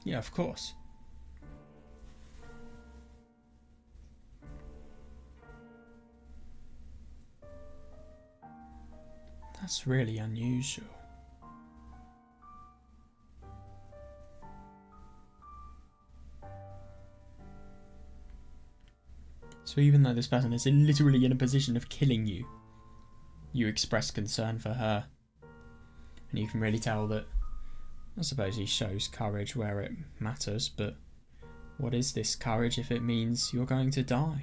Yeah, of course. That's really unusual. So even though this person is literally in a position of killing you, you express concern for her. And you can really tell that, I suppose he shows courage where it matters, but what is this courage if it means you're going to die?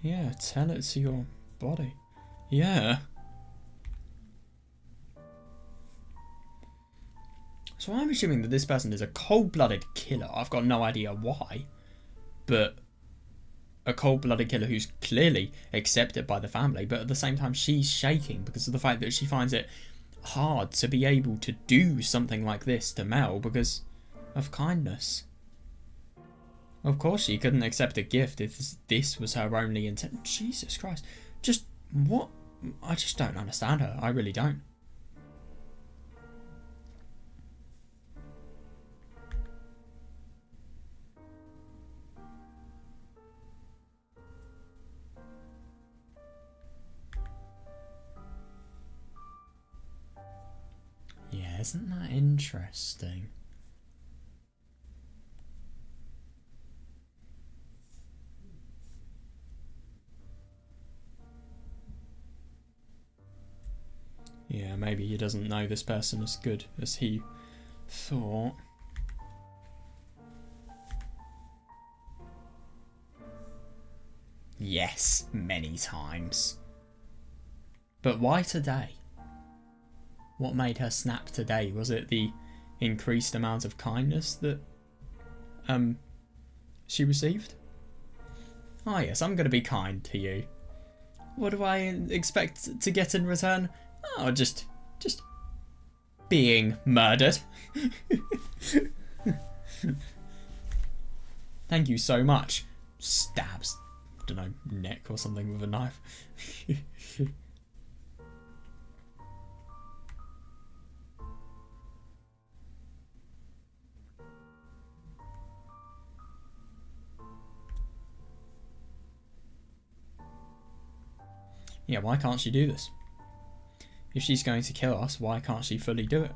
Yeah, tell it to your body. Yeah. So I'm assuming that this person is a cold-blooded killer. I've got no idea why. But a cold-blooded killer who's clearly accepted by the family, but at the same time she's shaking because of the fact that she finds it hard to be able to do something like this to Mel because of kindness. Of course she couldn't accept a gift if this was her only intent. Jesus Christ. Just what? I just don't understand her. I really don't. Yeah, isn't that interesting? Yeah, maybe he doesn't know this person as good as he thought. Yes, many times. But why today? What made her snap today? Was it the increased amount of kindness that she received? Ah yes, I'm going to be kind to you. What do I expect to get in return? Oh, just being murdered. Thank you so much. Stabs, I don't know, neck or something with a knife. Yeah, why can't she do this? If she's going to kill us, why can't she fully do it?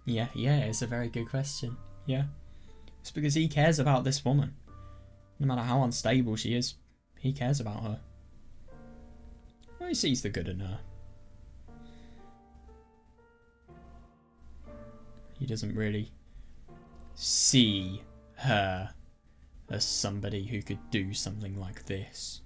Yeah, it's a very good question. Yeah. It's because he cares about this woman. No matter how unstable she is, he cares about her. Well, he sees the good in her. He doesn't really see her as somebody who could do something like this.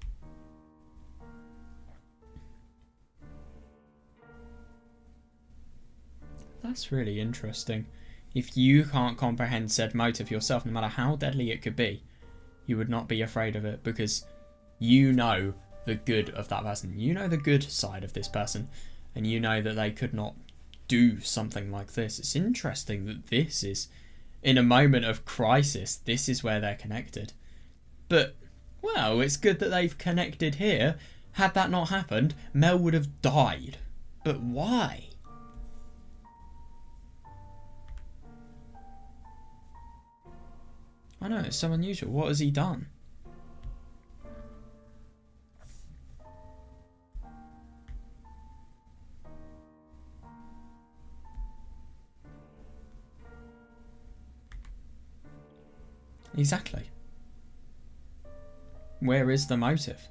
That's really interesting. If you can't comprehend said motive yourself, no matter how deadly it could be, you would not be afraid of it because you know the good of that person. You know the good side of this person, and you know that they could not do something like this. It's interesting that this is, in a moment of crisis, this is where they're connected. But, well, it's good that they've connected here. Had that not happened, Mel would have died. But why? I know, it's so unusual. What has he done? Exactly. Where is the motive?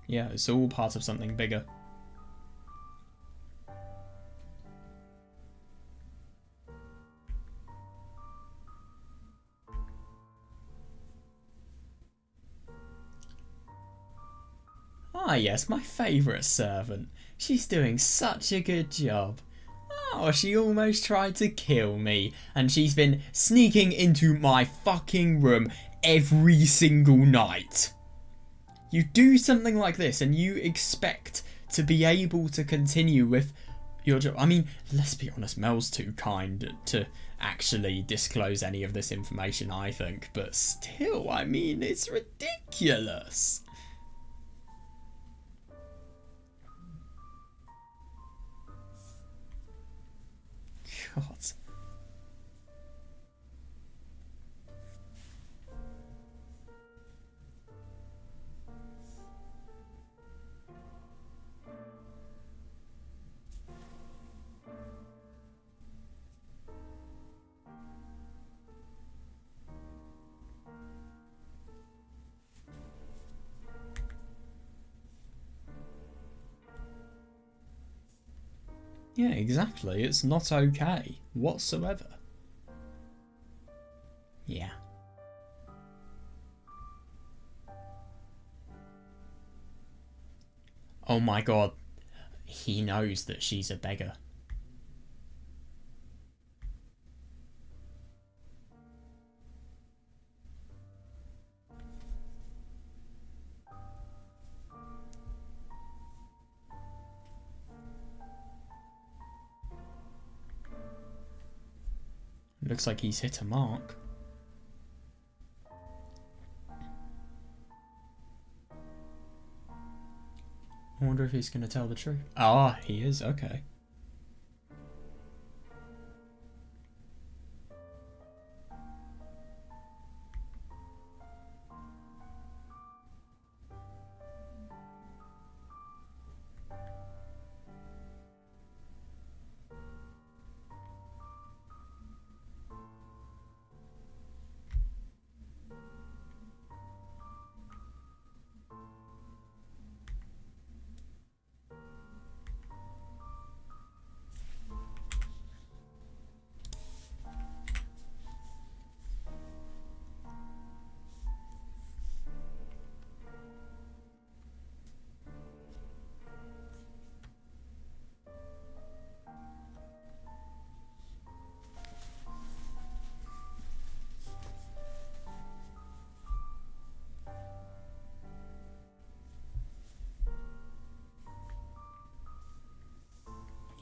Yeah, it's all part of something bigger. Ah yes, my favourite servant. She's doing such a good job. Oh, she almost tried to kill me, and she's been sneaking into my fucking room every single night. You do something like this and you expect to be able to continue with your job. I mean, let's be honest, Mel's too kind to actually disclose any of this information, I think. But still, I mean, it's ridiculous. God. Yeah, exactly. It's not okay whatsoever. Yeah. Oh my god. He knows that she's a beggar. Looks like he's hit a mark. I wonder if he's going to tell the truth. Ah, he is. Okay.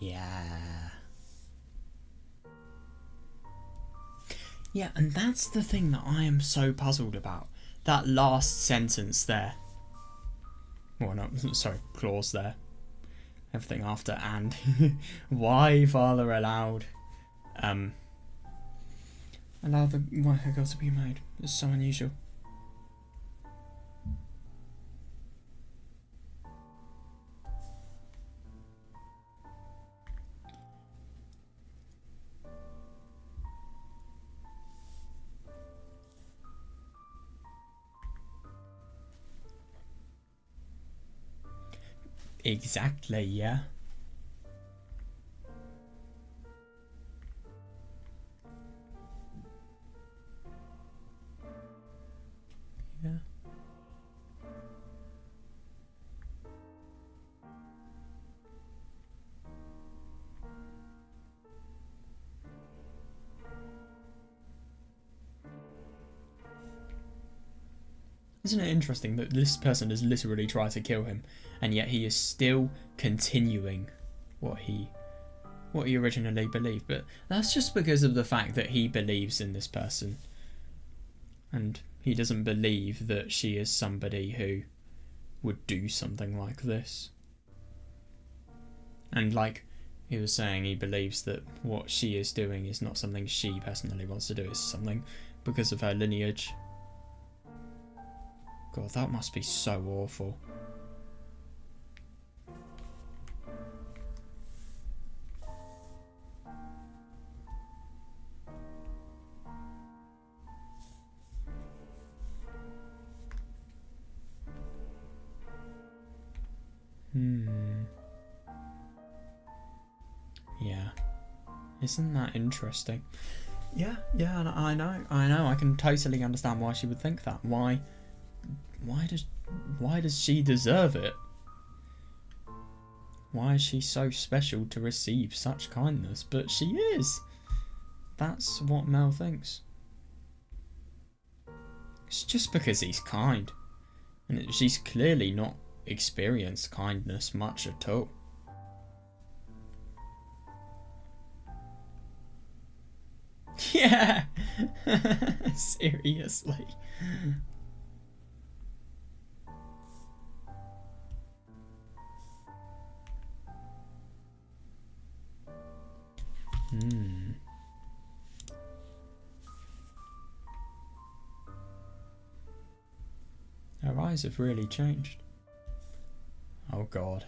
Yeah. Yeah, and that's the thing that I am so puzzled about. That last sentence there. Well, no, sorry, clause there. Everything after and. Why father allowed allow the white girl to be made. It's so unusual. Exactly, yeah. Yeah. Isn't it interesting that this person has literally tried to kill him, and yet he is still continuing what he originally believed? But that's just because of the fact that he believes in this person, and he doesn't believe that she is somebody who would do something like this. And like he was saying, he believes that what she is doing is not something she personally wants to do, it's something because of her lineage. God, that must be so awful. Yeah. Isn't that interesting? Yeah, I know. I can totally understand why she would think that. Why does she deserve it? Why is she so special to receive such kindness? But she is. That's what Mel thinks. It's just because he's kind. And she's clearly not experienced kindness much at all. Yeah. Seriously. Her eyes have really changed. Oh God.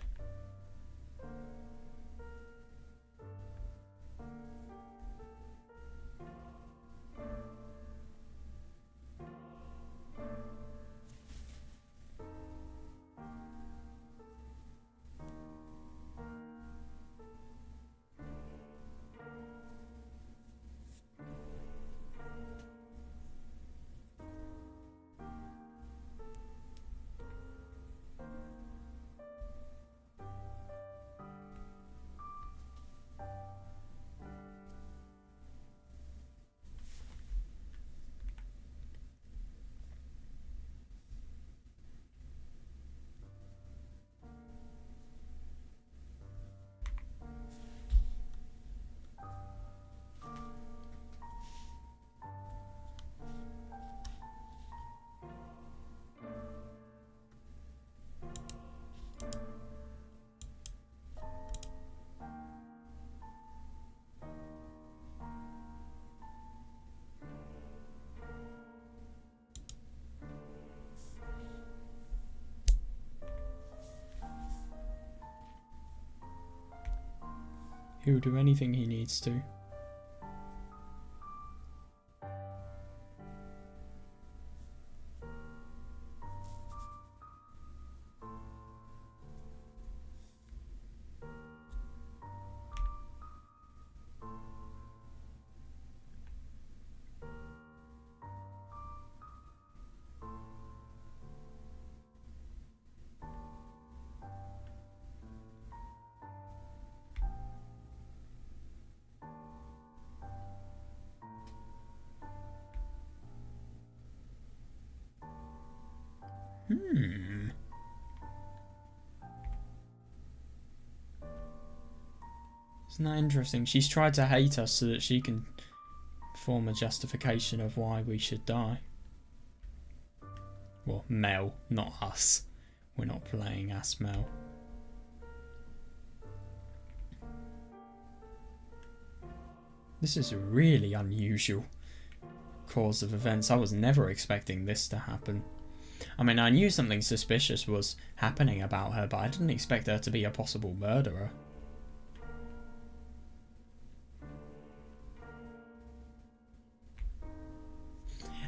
He'll do anything he needs to. Isn't that interesting? She's tried to hate us so that she can form a justification of why we should die. Well, Mel, not us. We're not playing as Mel. This is a really unusual course of events. I was never expecting this to happen. I mean, I knew something suspicious was happening about her, but I didn't expect her to be a possible murderer.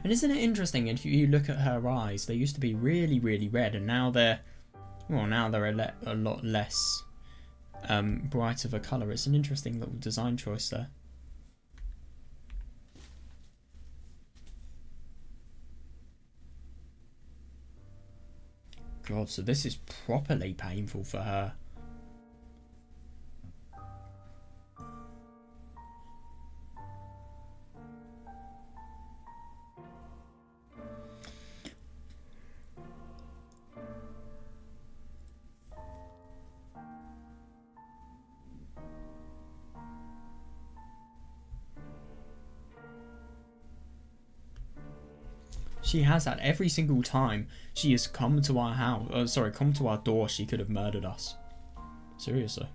And isn't it interesting, if you look at her eyes, they used to be really, really red, and now they're, well, now they're a lot less bright of a colour. It's an interesting little design choice there. God, so this is properly painful for her. She has had every single time she has come to our house. Come to our door. She could have murdered us. Seriously.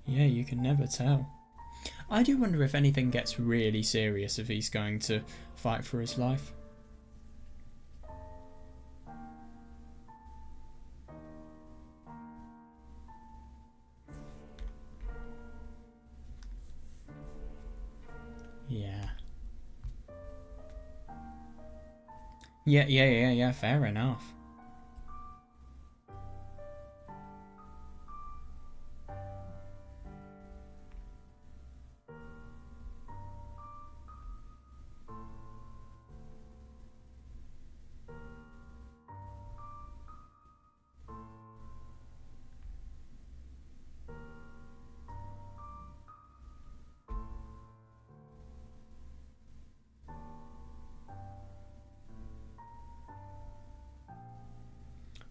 Yeah, you can never tell. I do wonder if anything gets really serious if he's going to fight for his life. Yeah. Yeah, fair enough.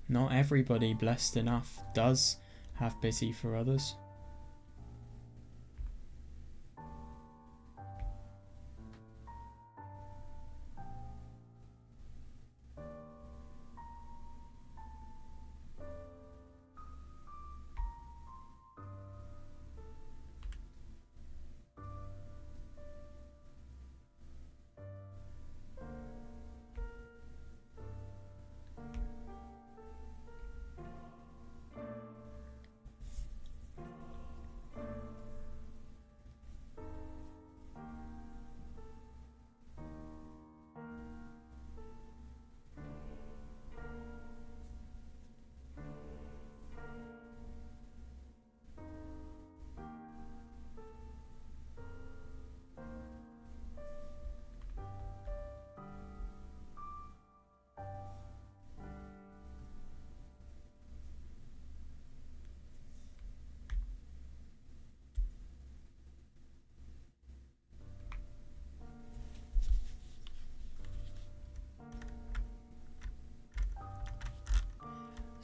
Not everybody blessed enough does have pity for others.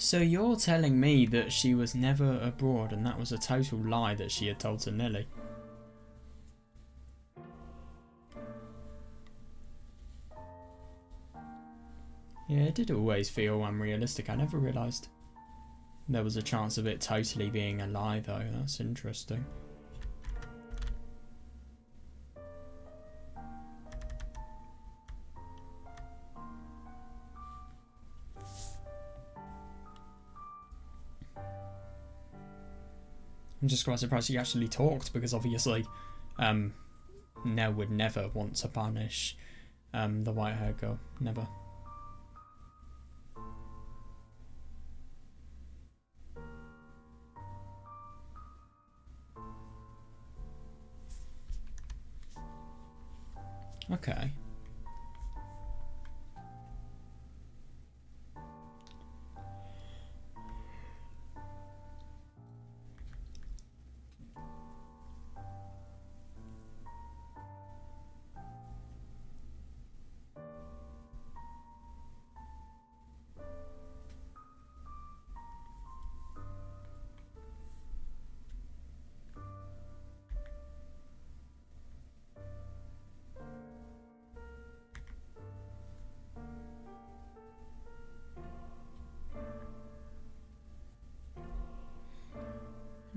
So you're telling me that she was never abroad and that was a total lie that she had told to Nelly? Yeah, it did always feel unrealistic. I never realised there was a chance of it totally being a lie though. That's interesting. I'm just quite surprised he actually talked, because obviously Nell would never want to punish the white-haired girl. Never. Okay.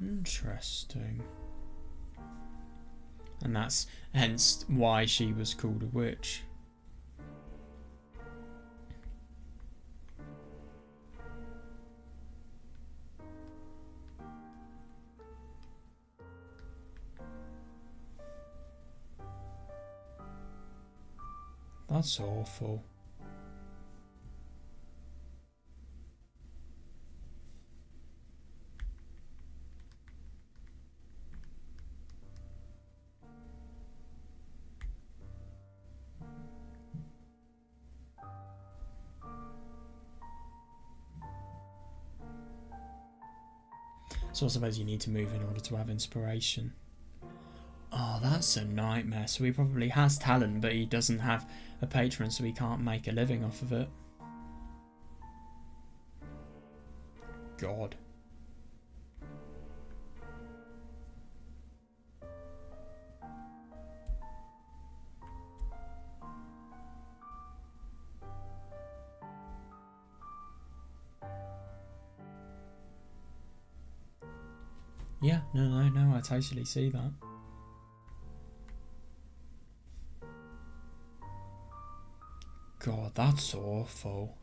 Interesting. And that's hence why she was called a witch. That's awful. So I suppose you need to move in order to have inspiration. Oh, that's a nightmare. So he probably has talent, but he doesn't have a patron, so he can't make a living off of it. God. Yeah, no, I totally see that. God, that's awful.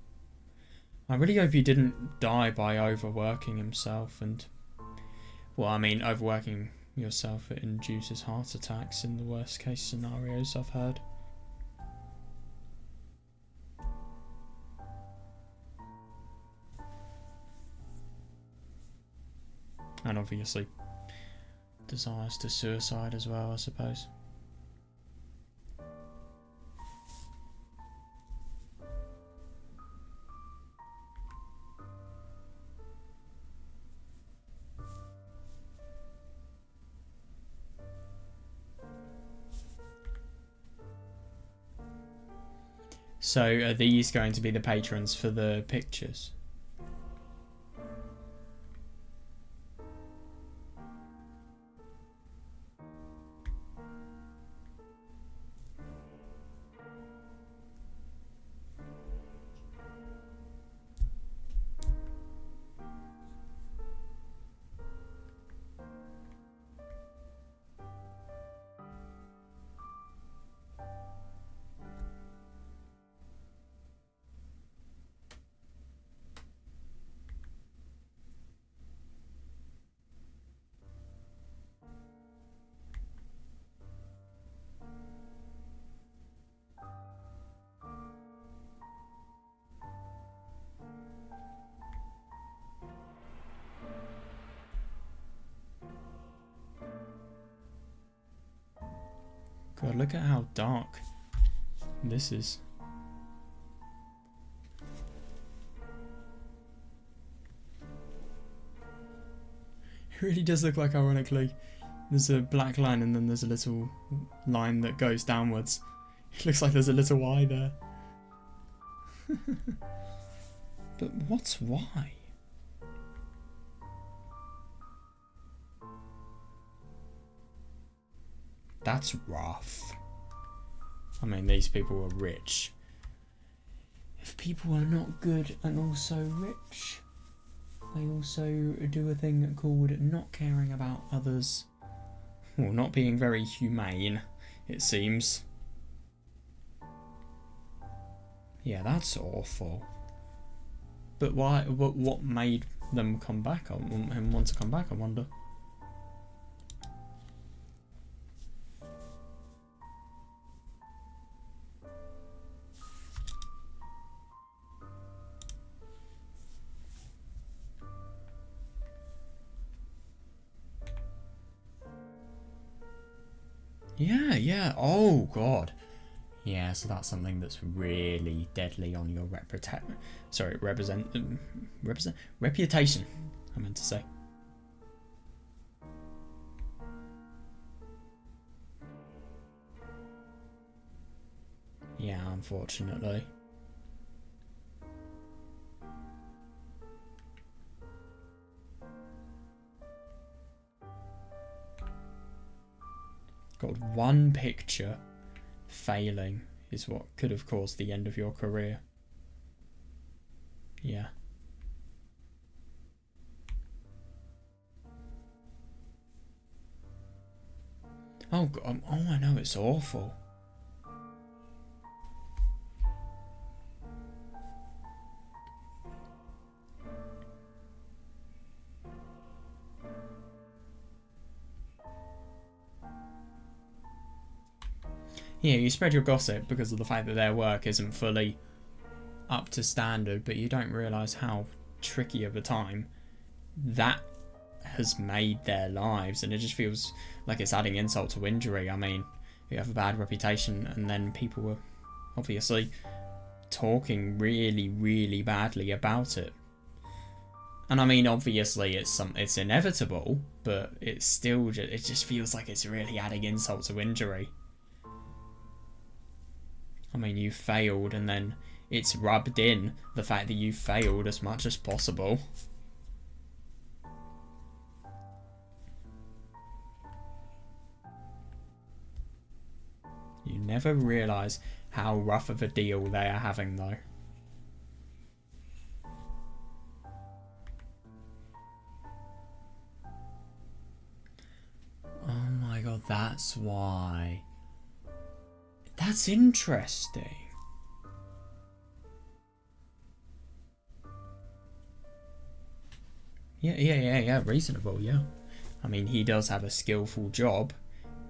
I really hope he didn't die by overworking himself and... Well, I mean, overworking yourself, it induces heart attacks in the worst case scenarios I've heard. And obviously, desires to suicide as well, I suppose. So are these going to be the patrons for the pictures? God, look at how dark this is. It really does look like, ironically, there's a black line and then there's a little line that goes downwards. It looks like there's a little eye there. But what's why? That's rough. I mean, these people are rich. If people are not good and also rich, they also do a thing called not caring about others. Well, not being very humane, it seems. Yeah, that's awful. But why? What made them come back? Him want to come back, I wonder. Yeah. Oh, God. Yeah, so that's something that's really deadly on your reputation, I meant to say. Yeah, unfortunately. God, one picture failing is what could have caused the end of your career. Yeah. Oh God, oh I know, it's awful. Yeah, you spread your gossip because of the fact that their work isn't fully up to standard, but you don't realise how tricky of a time that has made their lives, and it just feels like it's adding insult to injury. I mean, you have a bad reputation and then people were obviously talking really, really badly about it. And I mean, obviously it's inevitable, but it's still it just feels like it's really adding insult to injury. I mean, you failed, and then it's rubbed in the fact that you failed as much as possible. You never realise how rough of a deal they are having, though. Oh my god, that's why. That's interesting. Yeah, reasonable, yeah. I mean, he does have a skillful job,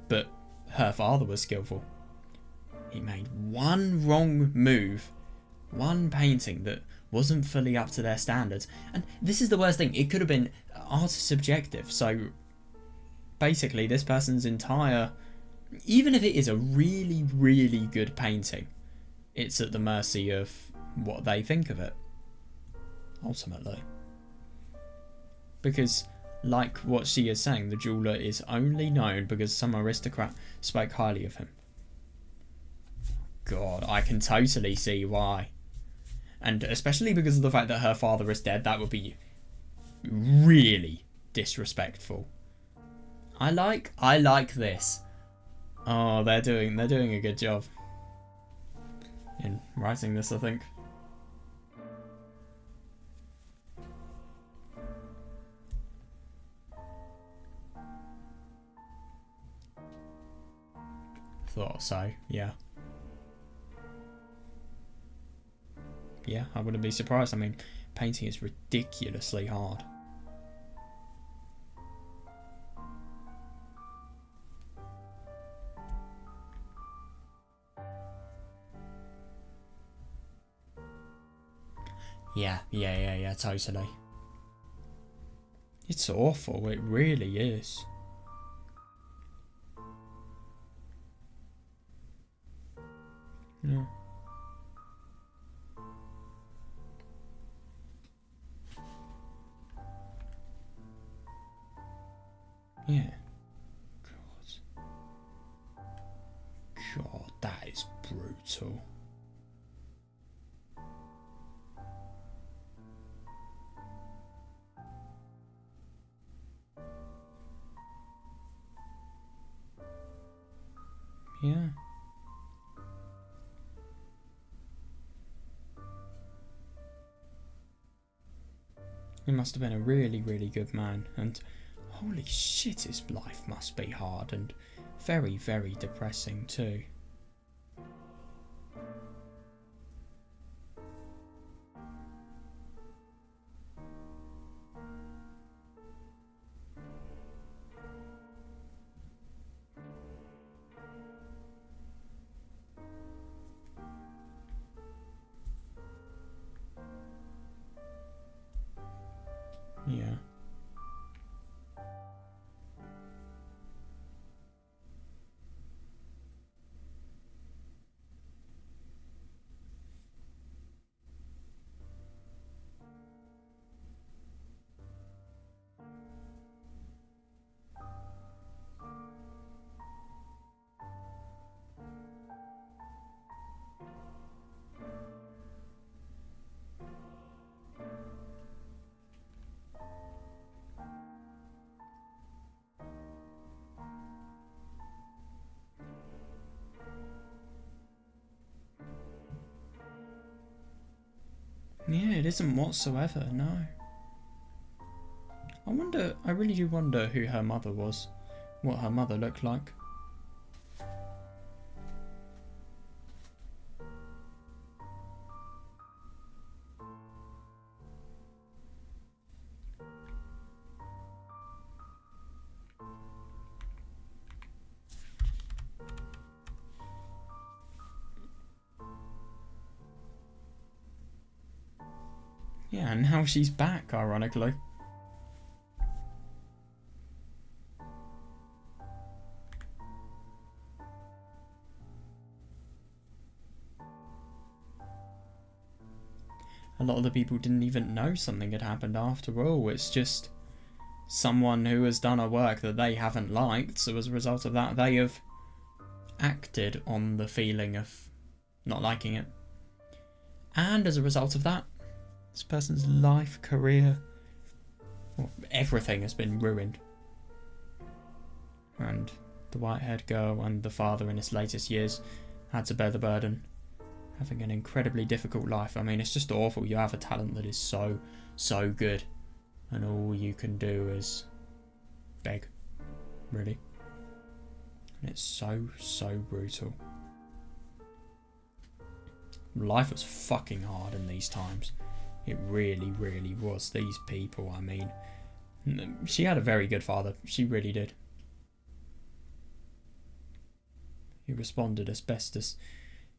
but her father was skillful. He made one wrong move, one painting that wasn't fully up to their standards. And this is the worst thing, it could have been art is subjective, so basically this person's entire, even if it is a really, really good painting, it's at the mercy of what they think of it, ultimately. Because, like what she is saying, the jeweller is only known because some aristocrat spoke highly of him. God, I can totally see why. And especially because of the fact that her father is dead, that would be really disrespectful. I like this. Oh, they're doing a good job in writing this, I think. Thought so, yeah. Yeah, I wouldn't be surprised. I mean, painting is ridiculously hard. Yeah, totally. It's awful, it really is. Yeah. Yeah. God, that is brutal. Yeah. He must have been a really, really good man, and holy shit, his life must be hard and very, very depressing too. Yeah. isn't whatsoever, no. I really do wonder who her mother was. What her mother looked like. Yeah, and now she's back, ironically. A lot of the people didn't even know something had happened after all. It's just someone who has done a work that they haven't liked, so as a result of that, they have acted on the feeling of not liking it. And as a result of that, this person's life, career, well, everything has been ruined. And the white-haired girl and the father in his latest years had to bear the burden, having an incredibly difficult life. I mean, it's just awful. You have a talent that is so, so good, and all you can do is beg, really. And it's so, so brutal. Life was fucking hard in these times. It really, really was. These people, I mean, she had a very good father. She really did. He responded as best as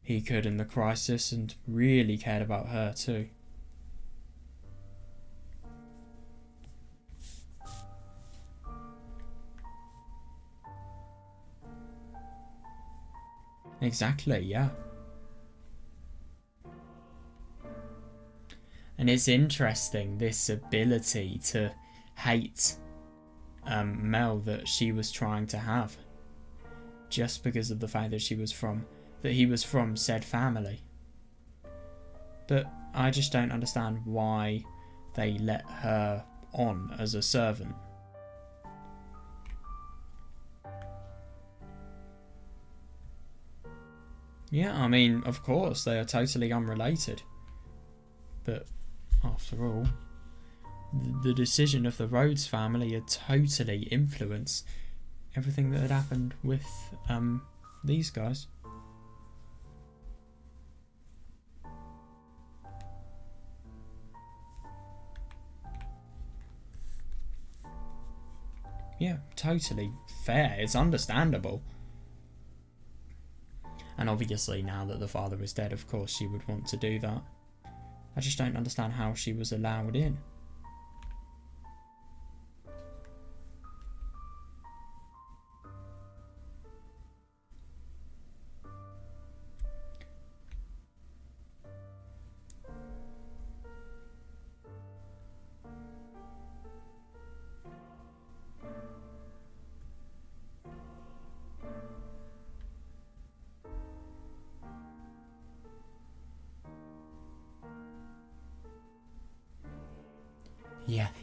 he could in the crisis and really cared about her too. Exactly, yeah. And it's interesting, this ability to hate Mel that she was trying to have, just because of the fact that he was from said family. But I just don't understand why they let her on as a servant. Yeah, I mean, of course, they are totally unrelated. But after all, the decision of the Rhodes family had totally influenced everything that had happened with these guys. Yeah, totally fair. It's understandable. And obviously, now that the father is dead, of course she would want to do that. I just don't understand how she was allowed in.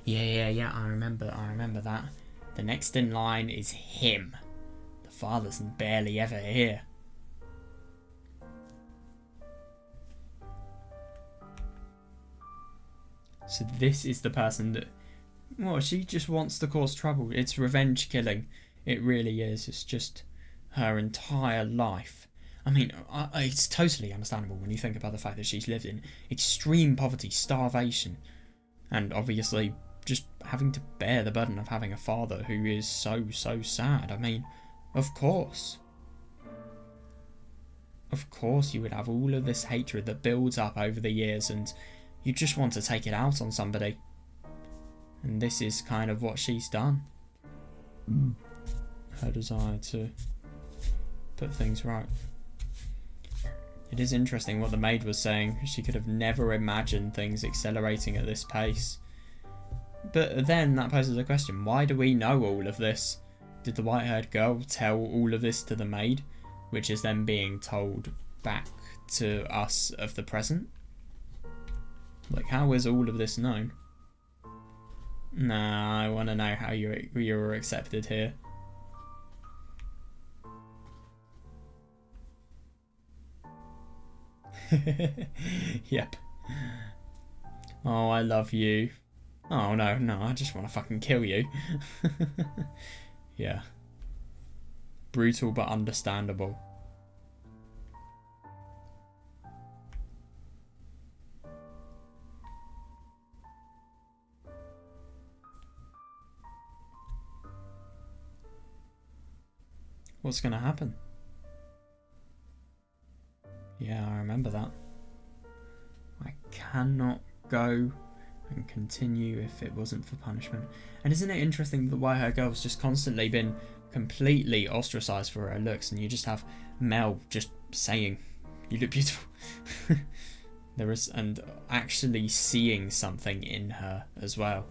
Yeah, I remember that. The next in line is him. The father's barely ever here. So this is the person that, well, she just wants to cause trouble. It's revenge killing. It really is. It's just her entire life. I mean, it's totally understandable when you think about the fact that she's lived in extreme poverty, starvation, and obviously just having to bear the burden of having a father who is so, so sad. I mean, of course. Of course you would have all of this hatred that builds up over the years and you just want to take it out on somebody. And this is kind of what she's done. Her desire to put things right. It is interesting what the maid was saying. She could have never imagined things accelerating at this pace. But then that poses a question. Why do we know all of this? Did the white-haired girl tell all of this to the maid, which is then being told back to us of the present? Like, how is all of this known? Nah, I want to know how you were accepted here. Yep. Oh, I love you. Oh, no, no, I just want to fucking kill you. Yeah. Brutal but understandable. What's gonna happen? Yeah, I remember that. I cannot go and continue if it wasn't for punishment. And isn't it interesting that the white hair girl's just constantly been completely ostracized for her looks, and you just have Mel just saying, "You look beautiful." There is, and actually seeing something in her as well.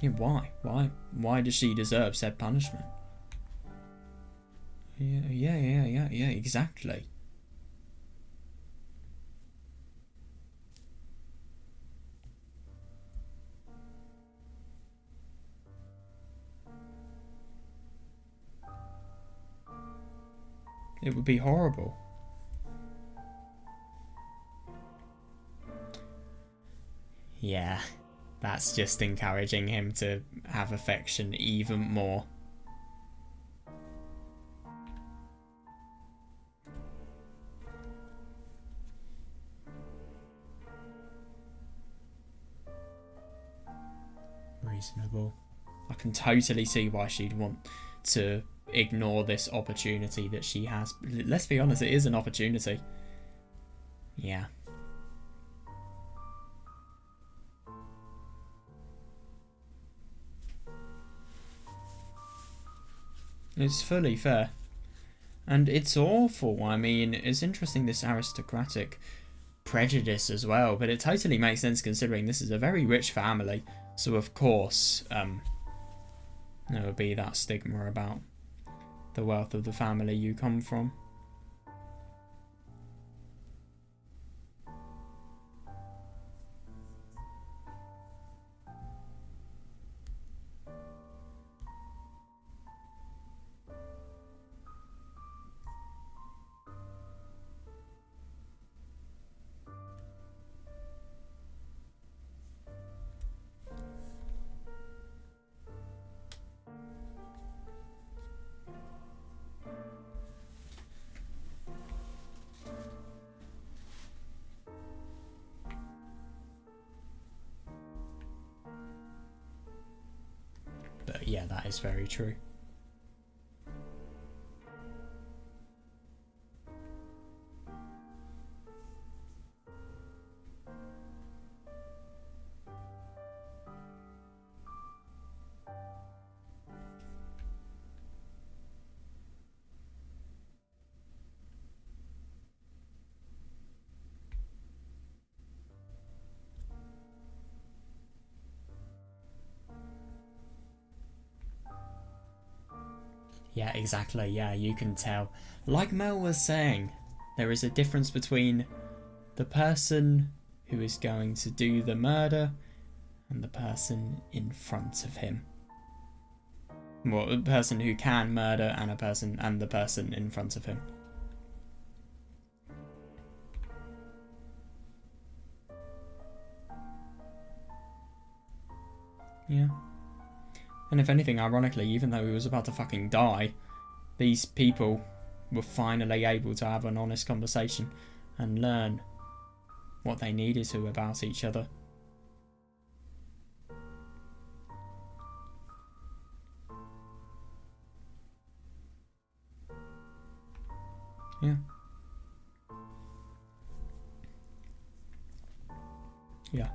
Yeah, why? Why does she deserve said punishment? Yeah, exactly. It would be horrible. Yeah, that's just encouraging him to have affection even more. Reasonable. I can totally see why she'd want to ignore this opportunity that she has. Let's be honest, it is an opportunity. Yeah. It's fully fair. And it's awful. I mean, it's interesting, this aristocratic prejudice as well, but it totally makes sense considering this is a very rich family. So of course, there would be that stigma about the wealth of the family you come from. But yeah, that is very true. Yeah, exactly. Yeah, you can tell. Like Mel was saying, there is a difference between the person who is going to do the murder and the person in front of him. Well, the person who can murder and the person in front of him. Yeah. And if anything, ironically, even though he was about to fucking die, these people were finally able to have an honest conversation and learn what they needed to about each other. Yeah. Yeah.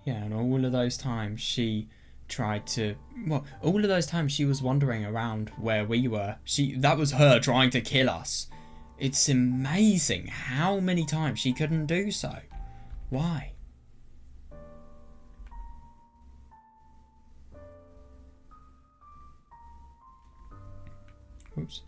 Yeah, and all of those times she tried to, well, all of those times she was wandering around where we were. That was her trying to kill us. It's amazing how many times she couldn't do so. Why? Oops.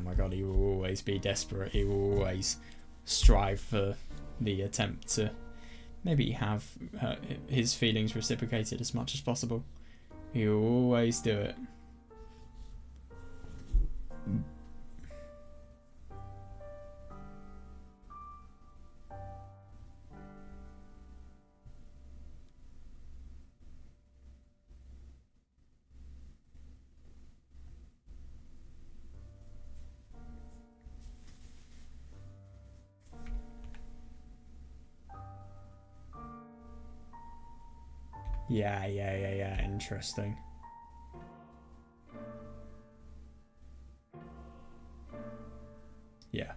my god, he will always be desperate. He will always strive for the attempt to maybe have his feelings reciprocated as much as possible. He will always do it. Yeah, interesting. Yeah.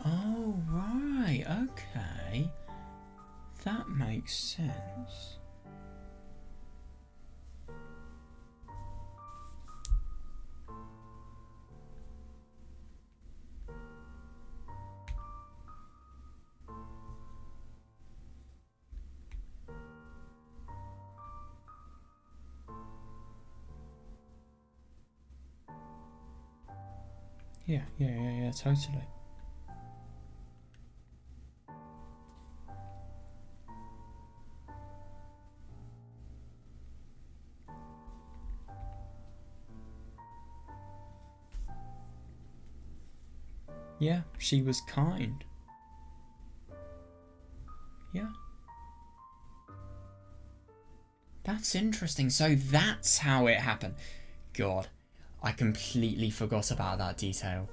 Oh, right, okay. That makes sense. Yeah, totally. Yeah, she was kind. Yeah. That's interesting. So that's how it happened. God, I completely forgot about that detail.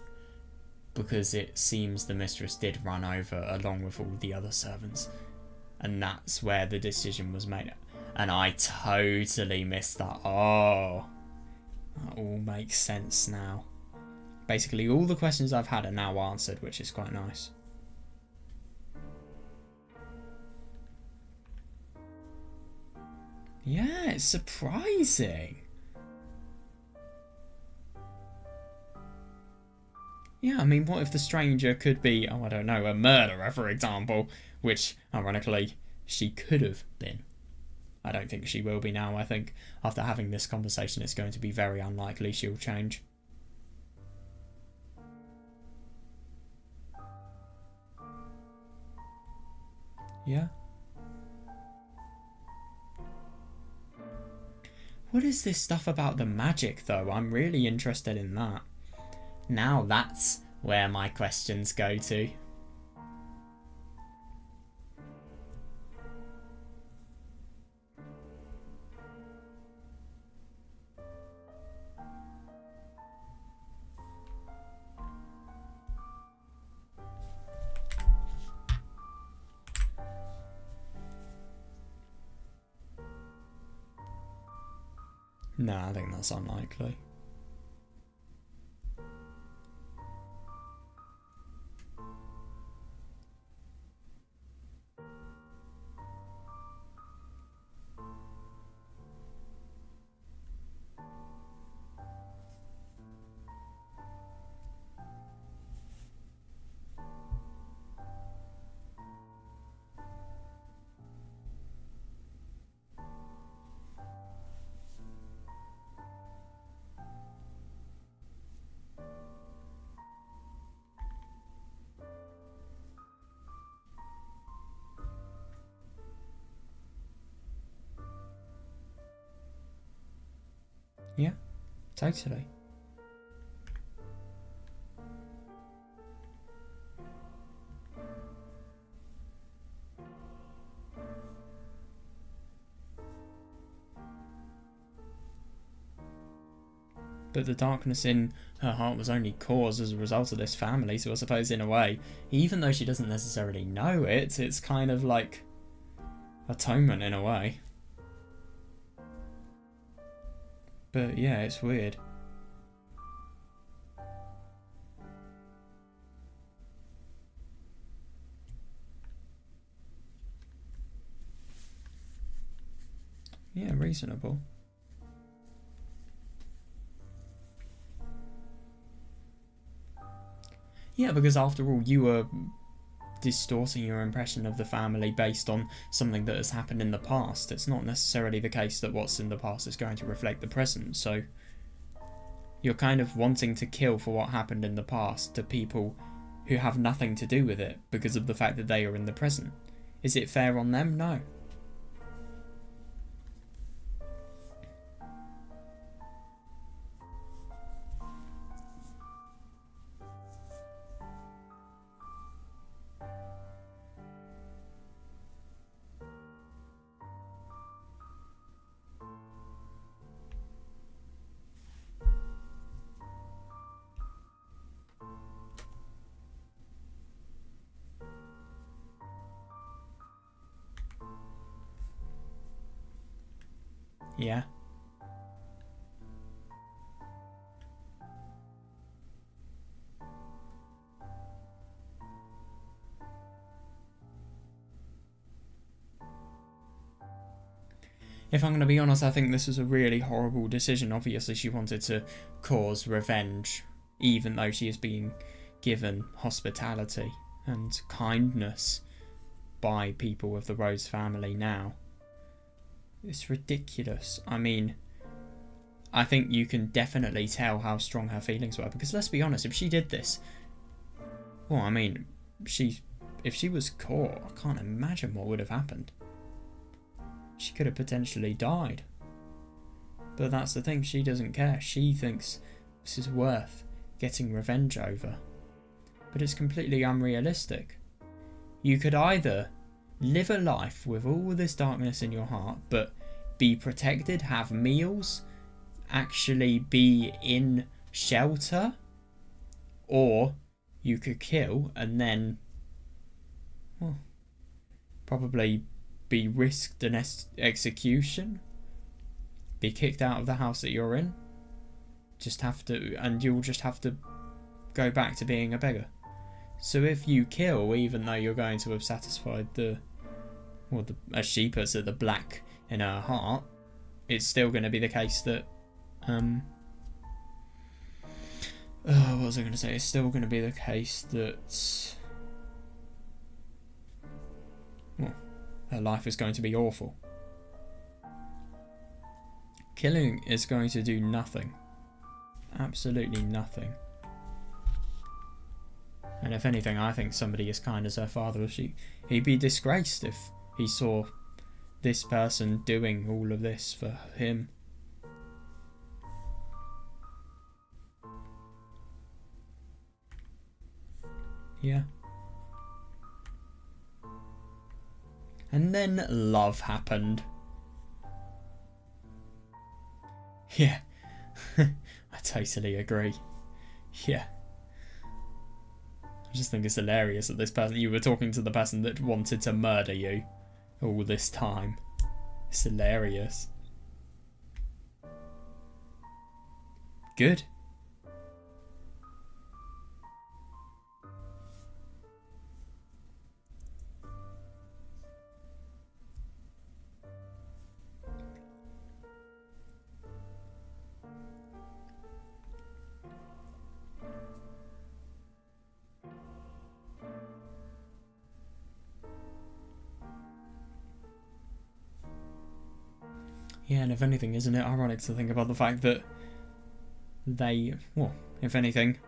Because it seems the mistress did run over along with all the other servants. And that's where the decision was made. And I totally missed that. Oh, that all makes sense now. Basically, all the questions I've had are now answered, which is quite nice. Yeah, it's surprising. Yeah, I mean, what if the stranger could be, oh, I don't know, a murderer, for example, which, ironically, she could have been. I don't think she will be now. I think after having this conversation, it's going to be very unlikely she'll change. Yeah. What is this stuff about the magic, though? I'm really interested in that. Now that's where my questions go to. No, I think that's unlikely. Yeah, totally. But the darkness in her heart was only caused as a result of this family, so I suppose in a way, even though she doesn't necessarily know it, it's kind of like atonement in a way. But yeah, it's weird. Yeah, reasonable. Yeah, because after all, you were distorting your impression of the family based on something that has happened in the past. It's not necessarily the case that what's in the past is going to reflect the present, so you're kind of wanting to kill for what happened in the past to people who have nothing to do with it because of the fact that they are in the present. Is it fair on them? No. Yeah. If I'm going to be honest, I think this was a really horrible decision. Obviously, she wanted to cause revenge, even though she is being given hospitality and kindness by people of the Rose family now. It's ridiculous. I mean, I think you can definitely tell how strong her feelings were, because let's be honest, if she did this, well, I mean, if she was caught, I can't imagine what would have happened. She could have potentially died. But that's the thing, she doesn't care. She thinks this is worth getting revenge over. But it's completely unrealistic. You could either live a life with all this darkness in your heart, but be protected, have meals, actually be in shelter, or you could kill and then, well, probably be risked an execution, be kicked out of the house that you're in, and you'll just have to go back to being a beggar. So if you kill, even though you're going to have satisfied as she puts it, the black in her heart, it's still going to be the case that what was I going to say? It's still going to be the case that, well, her life is going to be awful. Killing is going to do nothing. Absolutely nothing. And if anything, I think somebody as kind as her father, he'd be disgraced if he saw this person doing all of this for him. Yeah. And then love happened. Yeah. I totally agree. Yeah. I just think it's hilarious that this person, you were talking to the person that wanted to murder you all this time. It's hilarious. Good. Yeah, and if anything, isn't it ironic to think about the fact that they, well, if anything,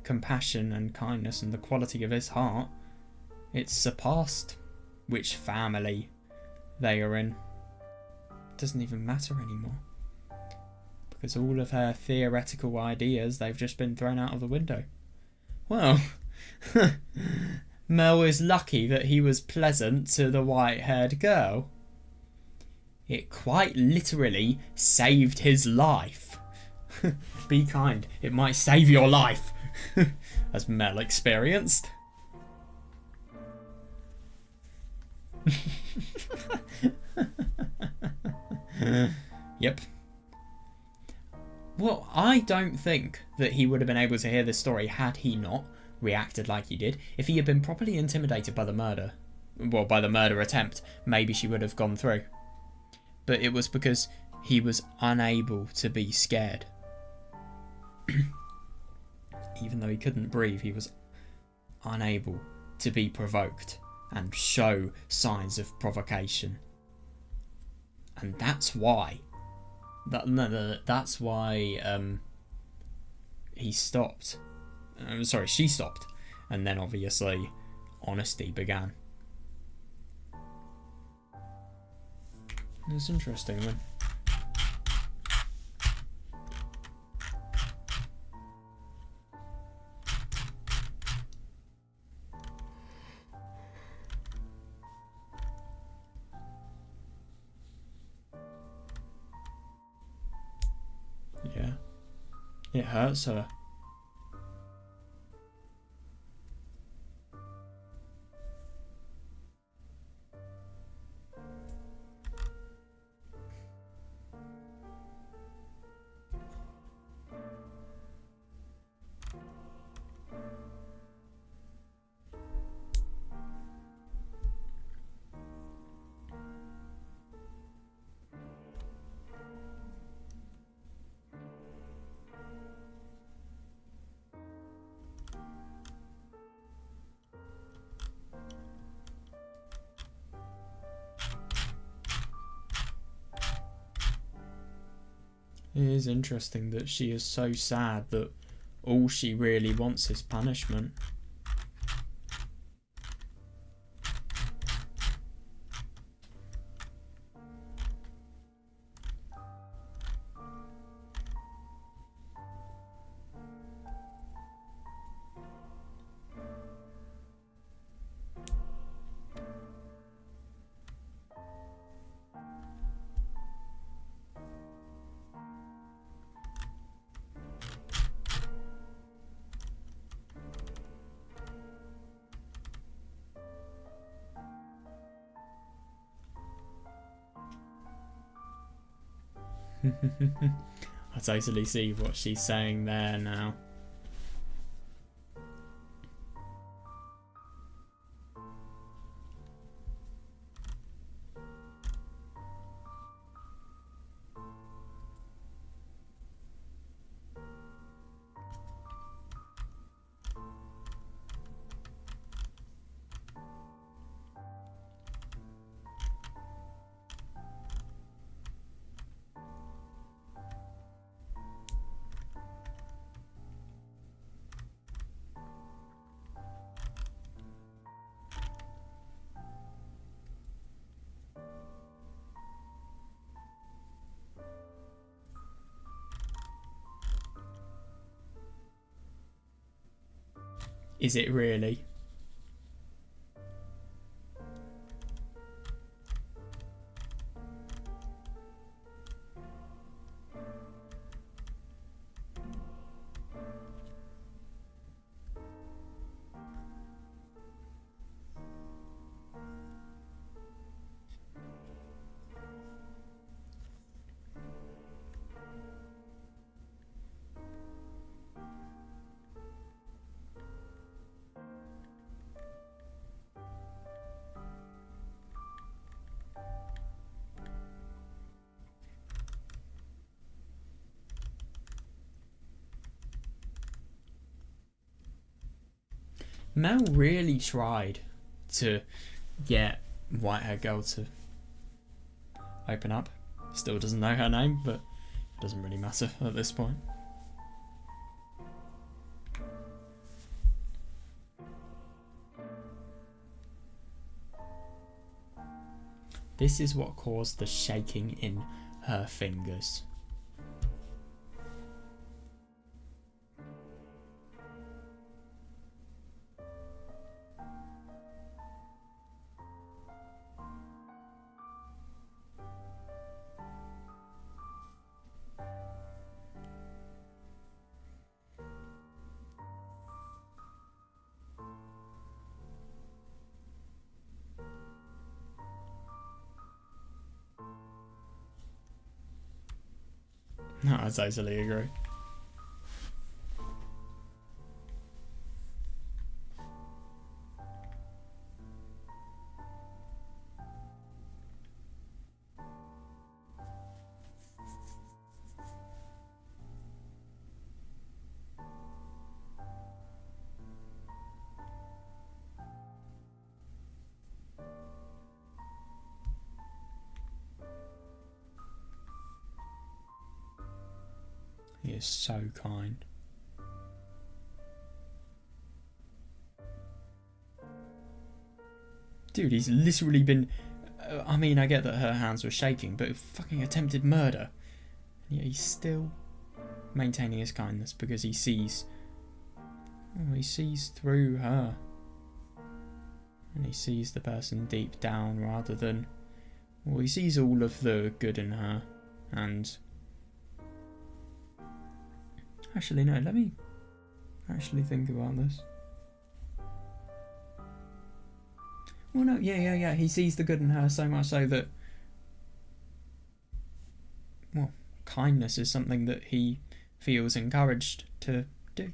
compassion and kindness and the quality of his heart, it's surpassed which family they are in. It doesn't even matter anymore. Because all of her theoretical ideas, they've just been thrown out of the window. Well, Mel is lucky that he was pleasant to the white-haired girl. It quite literally saved his life. Be kind, it might save your life. As Mel experienced. Yep. Well, I don't think that he would have been able to hear this story had he not reacted like he did. If he had been properly intimidated by the murder, well, by the murder attempt, maybe she would have gone through. But it was because he was unable to be scared. Even though he couldn't breathe, he was unable to be provoked and show signs of provocation. And that's why. That's why he stopped. Sorry, she stopped. And then obviously honesty began. It's interesting then. Yeah. It hurts her. It is interesting that she is so sad that all she really wants is punishment. I totally see what she's saying there now. Is it really? Mel really tried to get Whitehair Girl to open up. Still doesn't know her name, but it doesn't really matter at this point. This is what caused the shaking in her fingers. No, I totally agree. He is so kind. Dude, he's literally been... I mean, I get that her hands were shaking, but fucking attempted murder. And yet he's still maintaining his kindness because he sees... Oh, he sees through her. And he sees the person deep down rather than... Well, he sees all of the good in her. And... Actually, no, let me actually think about this. Well, no, yeah. He sees the good in her so much so that... Well, kindness is something that he feels encouraged to do.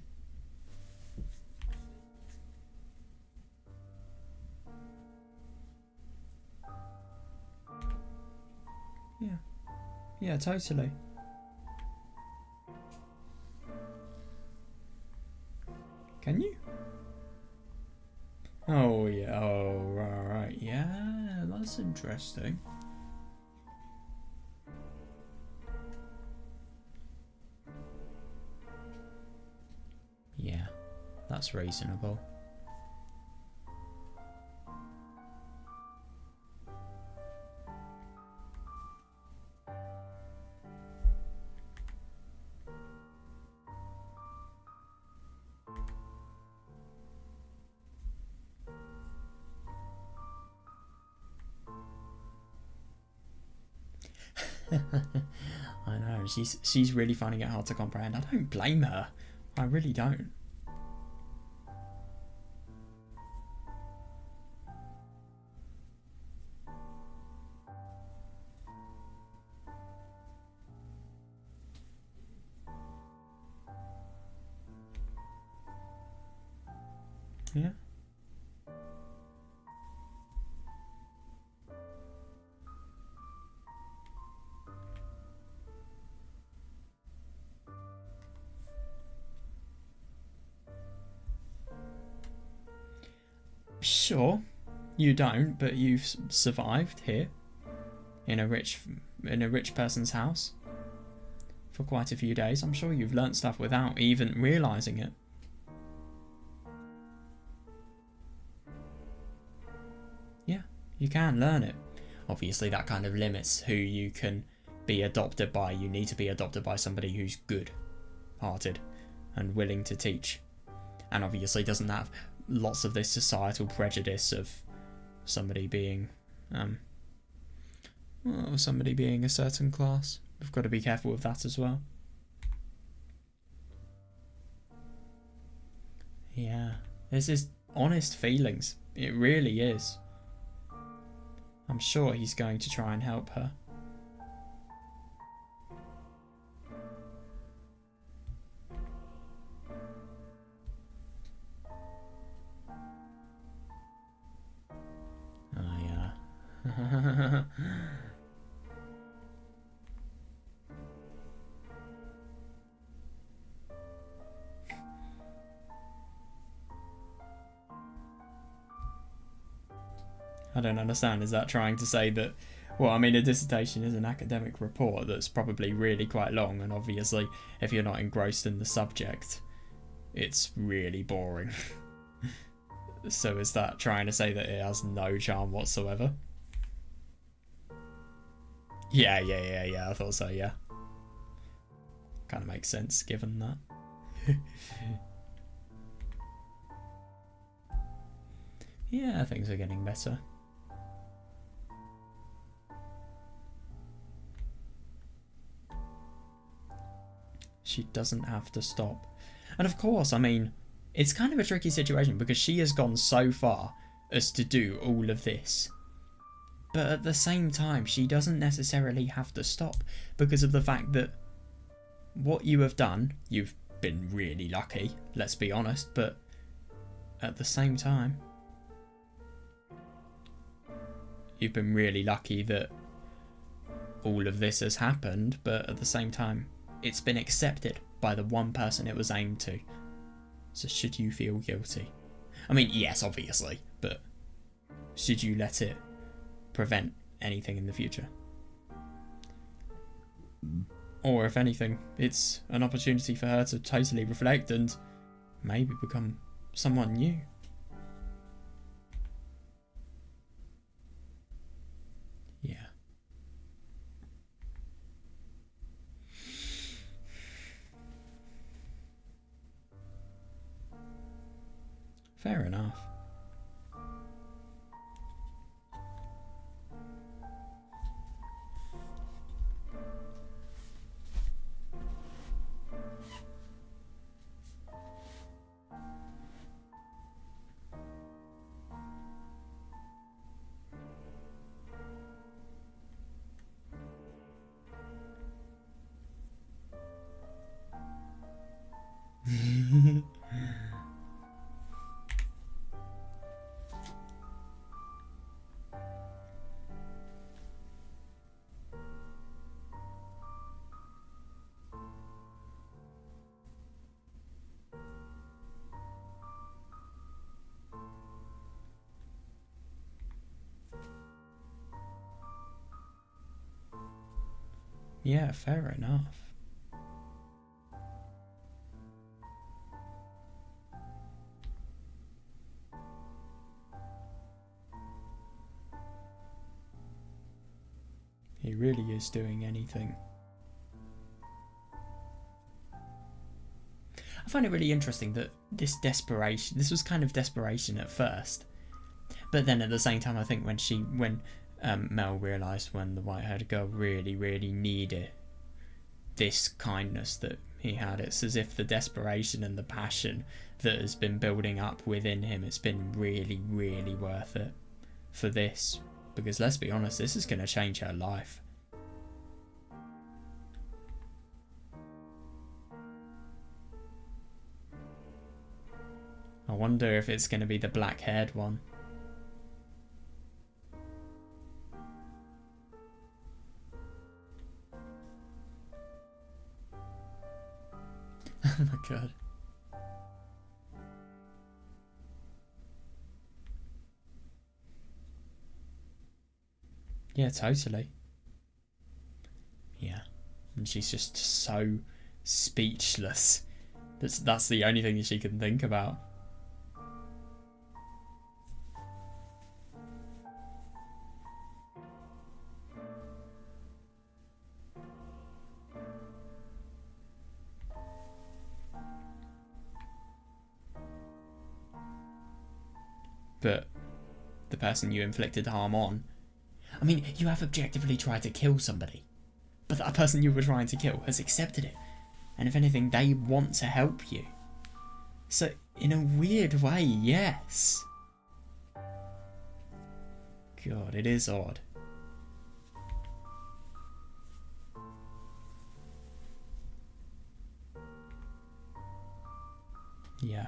Yeah, totally. Can you? Oh, yeah. Oh, right. Yeah, that's interesting. Yeah, that's reasonable. I know, she's really finding it hard to comprehend. I don't blame her. I really don't. Yeah. Sure, you don't, but you've survived here in a rich person's house for quite a few days. I'm sure you've learnt stuff without even realising it. Yeah, you can learn it. Obviously, that kind of limits who you can be adopted by. You need to be adopted by somebody who's good-hearted and willing to teach, and obviously doesn't have lots of this societal prejudice of somebody being somebody being a certain class. We've got to be careful with that as well. Yeah, this is honest feelings. It really is. I'm sure he's going to try and help her. Oh, yeah. I don't understand. Is that trying to say that... Well, I mean, a dissertation is an academic report that's probably really quite long, and obviously, if you're not engrossed in the subject, it's really boring. So is that trying to say that it has no charm whatsoever? Yeah, I thought so, yeah. Kind of makes sense, given that. Yeah, things are getting better. She doesn't have to stop. And of course, I mean, it's kind of a tricky situation because she has gone so far as to do all of this. But at the same time, she doesn't necessarily have to stop because of the fact that what you have done, you've been really lucky, let's be honest, but at the same time, you've been really lucky that all of this has happened, but at the same time, it's been accepted by the one person it was aimed to. So should you feel guilty? I mean, yes, obviously, but should you let it prevent anything in the future? Or if anything, it's an opportunity for her to totally reflect and maybe become someone new. Yeah. Fair enough. Yeah, fair enough. He really is doing anything. I find it really interesting that this was kind of desperation at first. But then at the same time, I think when Mel realised when the white-haired girl really, really needed this kindness that he had, it's as if the desperation and the passion that has been building up within him, it's been really, really worth it for this. Because let's be honest, this is going to change her life. I wonder if it's going to be the black-haired one. Oh my god. Yeah, totally. Yeah. And she's just so speechless. That's the only thing that she can think about. But the person you inflicted harm on, I mean, you have objectively tried to kill somebody, but that person you were trying to kill has accepted it, and if anything, they want to help you. So, in a weird way, yes. God, it is odd. Yeah.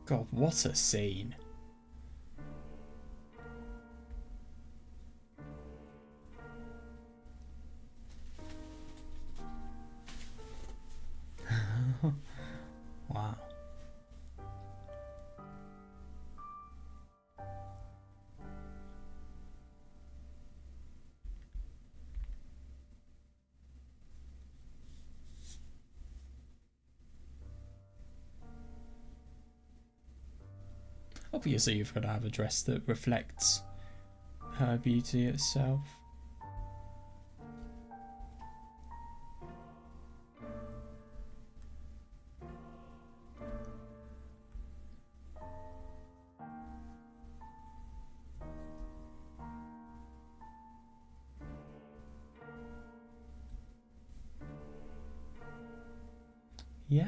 God, what a scene. Wow. Obviously, you've got to have a dress that reflects her beauty itself. Yeah.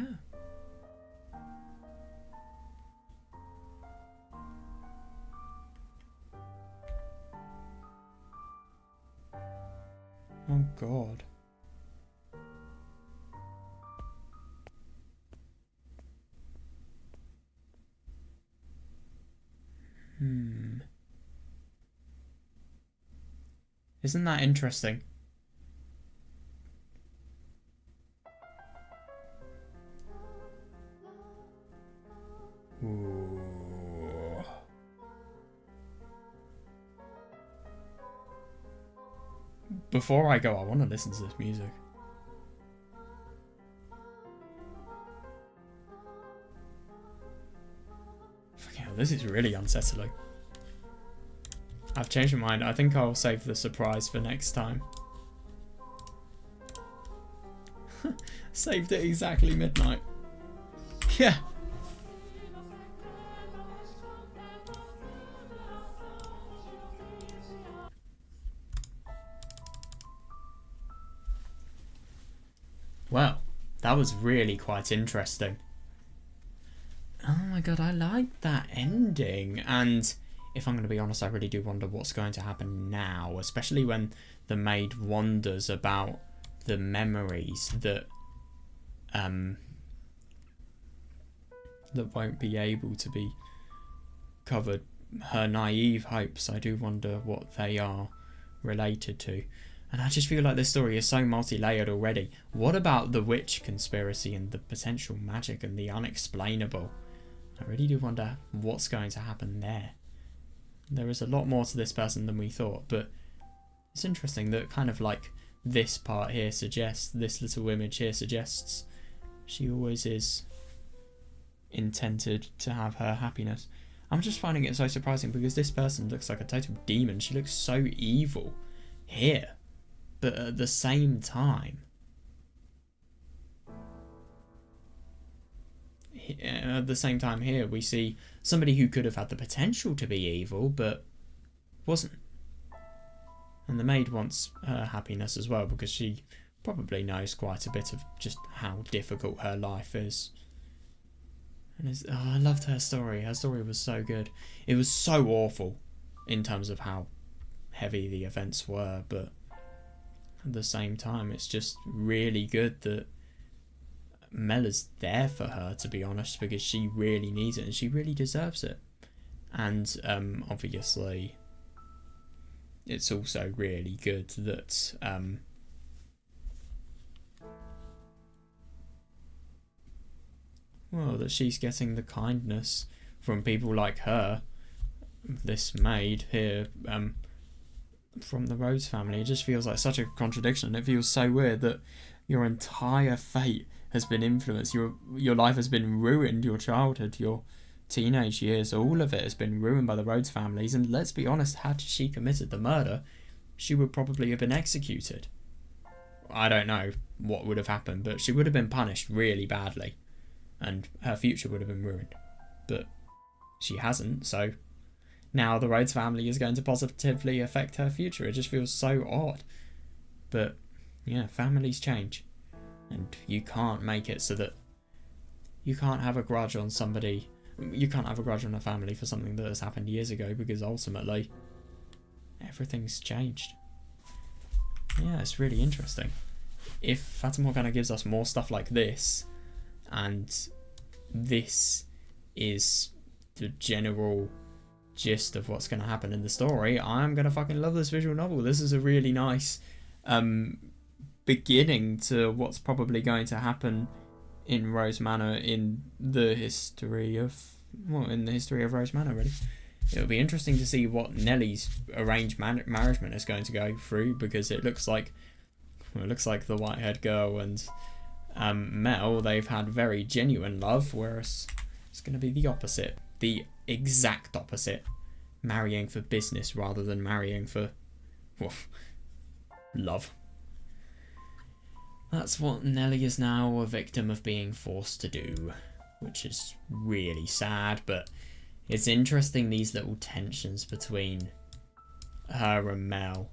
Oh God. Isn't that interesting? Ooh. Before I go, I want to listen to this music. Fucking hell, this is really unsettling. I've changed my mind. I think I'll save the surprise for next time. Saved it exactly midnight. Yeah. Well, that was really quite interesting. Oh my God, I like that ending. And if I'm going to be honest, I really do wonder what's going to happen now, especially when the maid wonders about the memories that that won't be able to be covered. Her naive hopes, I do wonder what they are related to. And I just feel like this story is so multi-layered already. What about the witch conspiracy and the potential magic and the unexplainable? I really do wonder what's going to happen there. There is a lot more to this person than we thought, but it's interesting that kind of like this part here suggests, this little image here suggests, she always is intended to have her happiness. I'm just finding it so surprising because this person looks like a total demon. She looks so evil here, but at the same time, here we see somebody who could have had the potential to be evil but wasn't. And the maid wants her happiness as well because she probably knows quite a bit of just how difficult her life is. And I loved her story. Her story was so good. It was so awful in terms of how heavy the events were, but at the same time, it's just really good that Mel is there for her, to be honest, because she really needs it and she really deserves it. And obviously, it's also really good that that she's getting the kindness from people like her, this maid here, from the Rhodes family. It just feels like such a contradiction. It feels so weird that your entire fate has been influenced. Your life has been ruined. Your childhood, your teenage years, all of it has been ruined by the Rhodes families. And let's be honest, had she committed the murder, she would probably have been executed. I don't know what would have happened, but she would have been punished really badly. And her future would have been ruined. But she hasn't, so now the Rhodes family is going to positively affect her future. It just feels so odd. But yeah, families change. And you can't make it so that you can't have a grudge on somebody. You can't have a grudge on a family for something that has happened years ago, because ultimately everything's changed. Yeah, it's really interesting. If Fata Morgana gives us more stuff like this, and this is the general gist of what's going to happen in the story, I'm going to fucking love this visual novel. This is a really nice beginning to what's probably going to happen in Rose Manor in the history of Rose Manor, really. It'll be interesting to see what Nellie's arranged marriage is going to go through, because it looks like the white-haired girl and Mel, they've had very genuine love, whereas it's going to be the opposite, the exact opposite, marrying for business rather than marrying for love. That's what Nellie is now a victim of being forced to do, which is really sad, but it's interesting, these little tensions between her and Mel.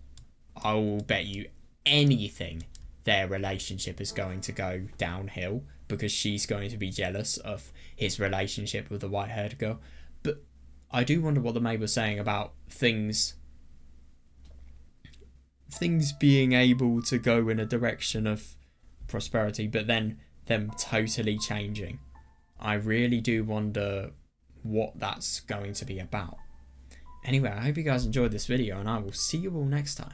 I will bet you anything their relationship is going to go downhill because she's going to be jealous of his relationship with the white-haired girl. But I do wonder what the maid was saying about things being able to go in a direction of prosperity, but then them totally changing. I really do wonder what that's going to be about. Anyway, I hope you guys enjoyed this video, and I will see you all next time.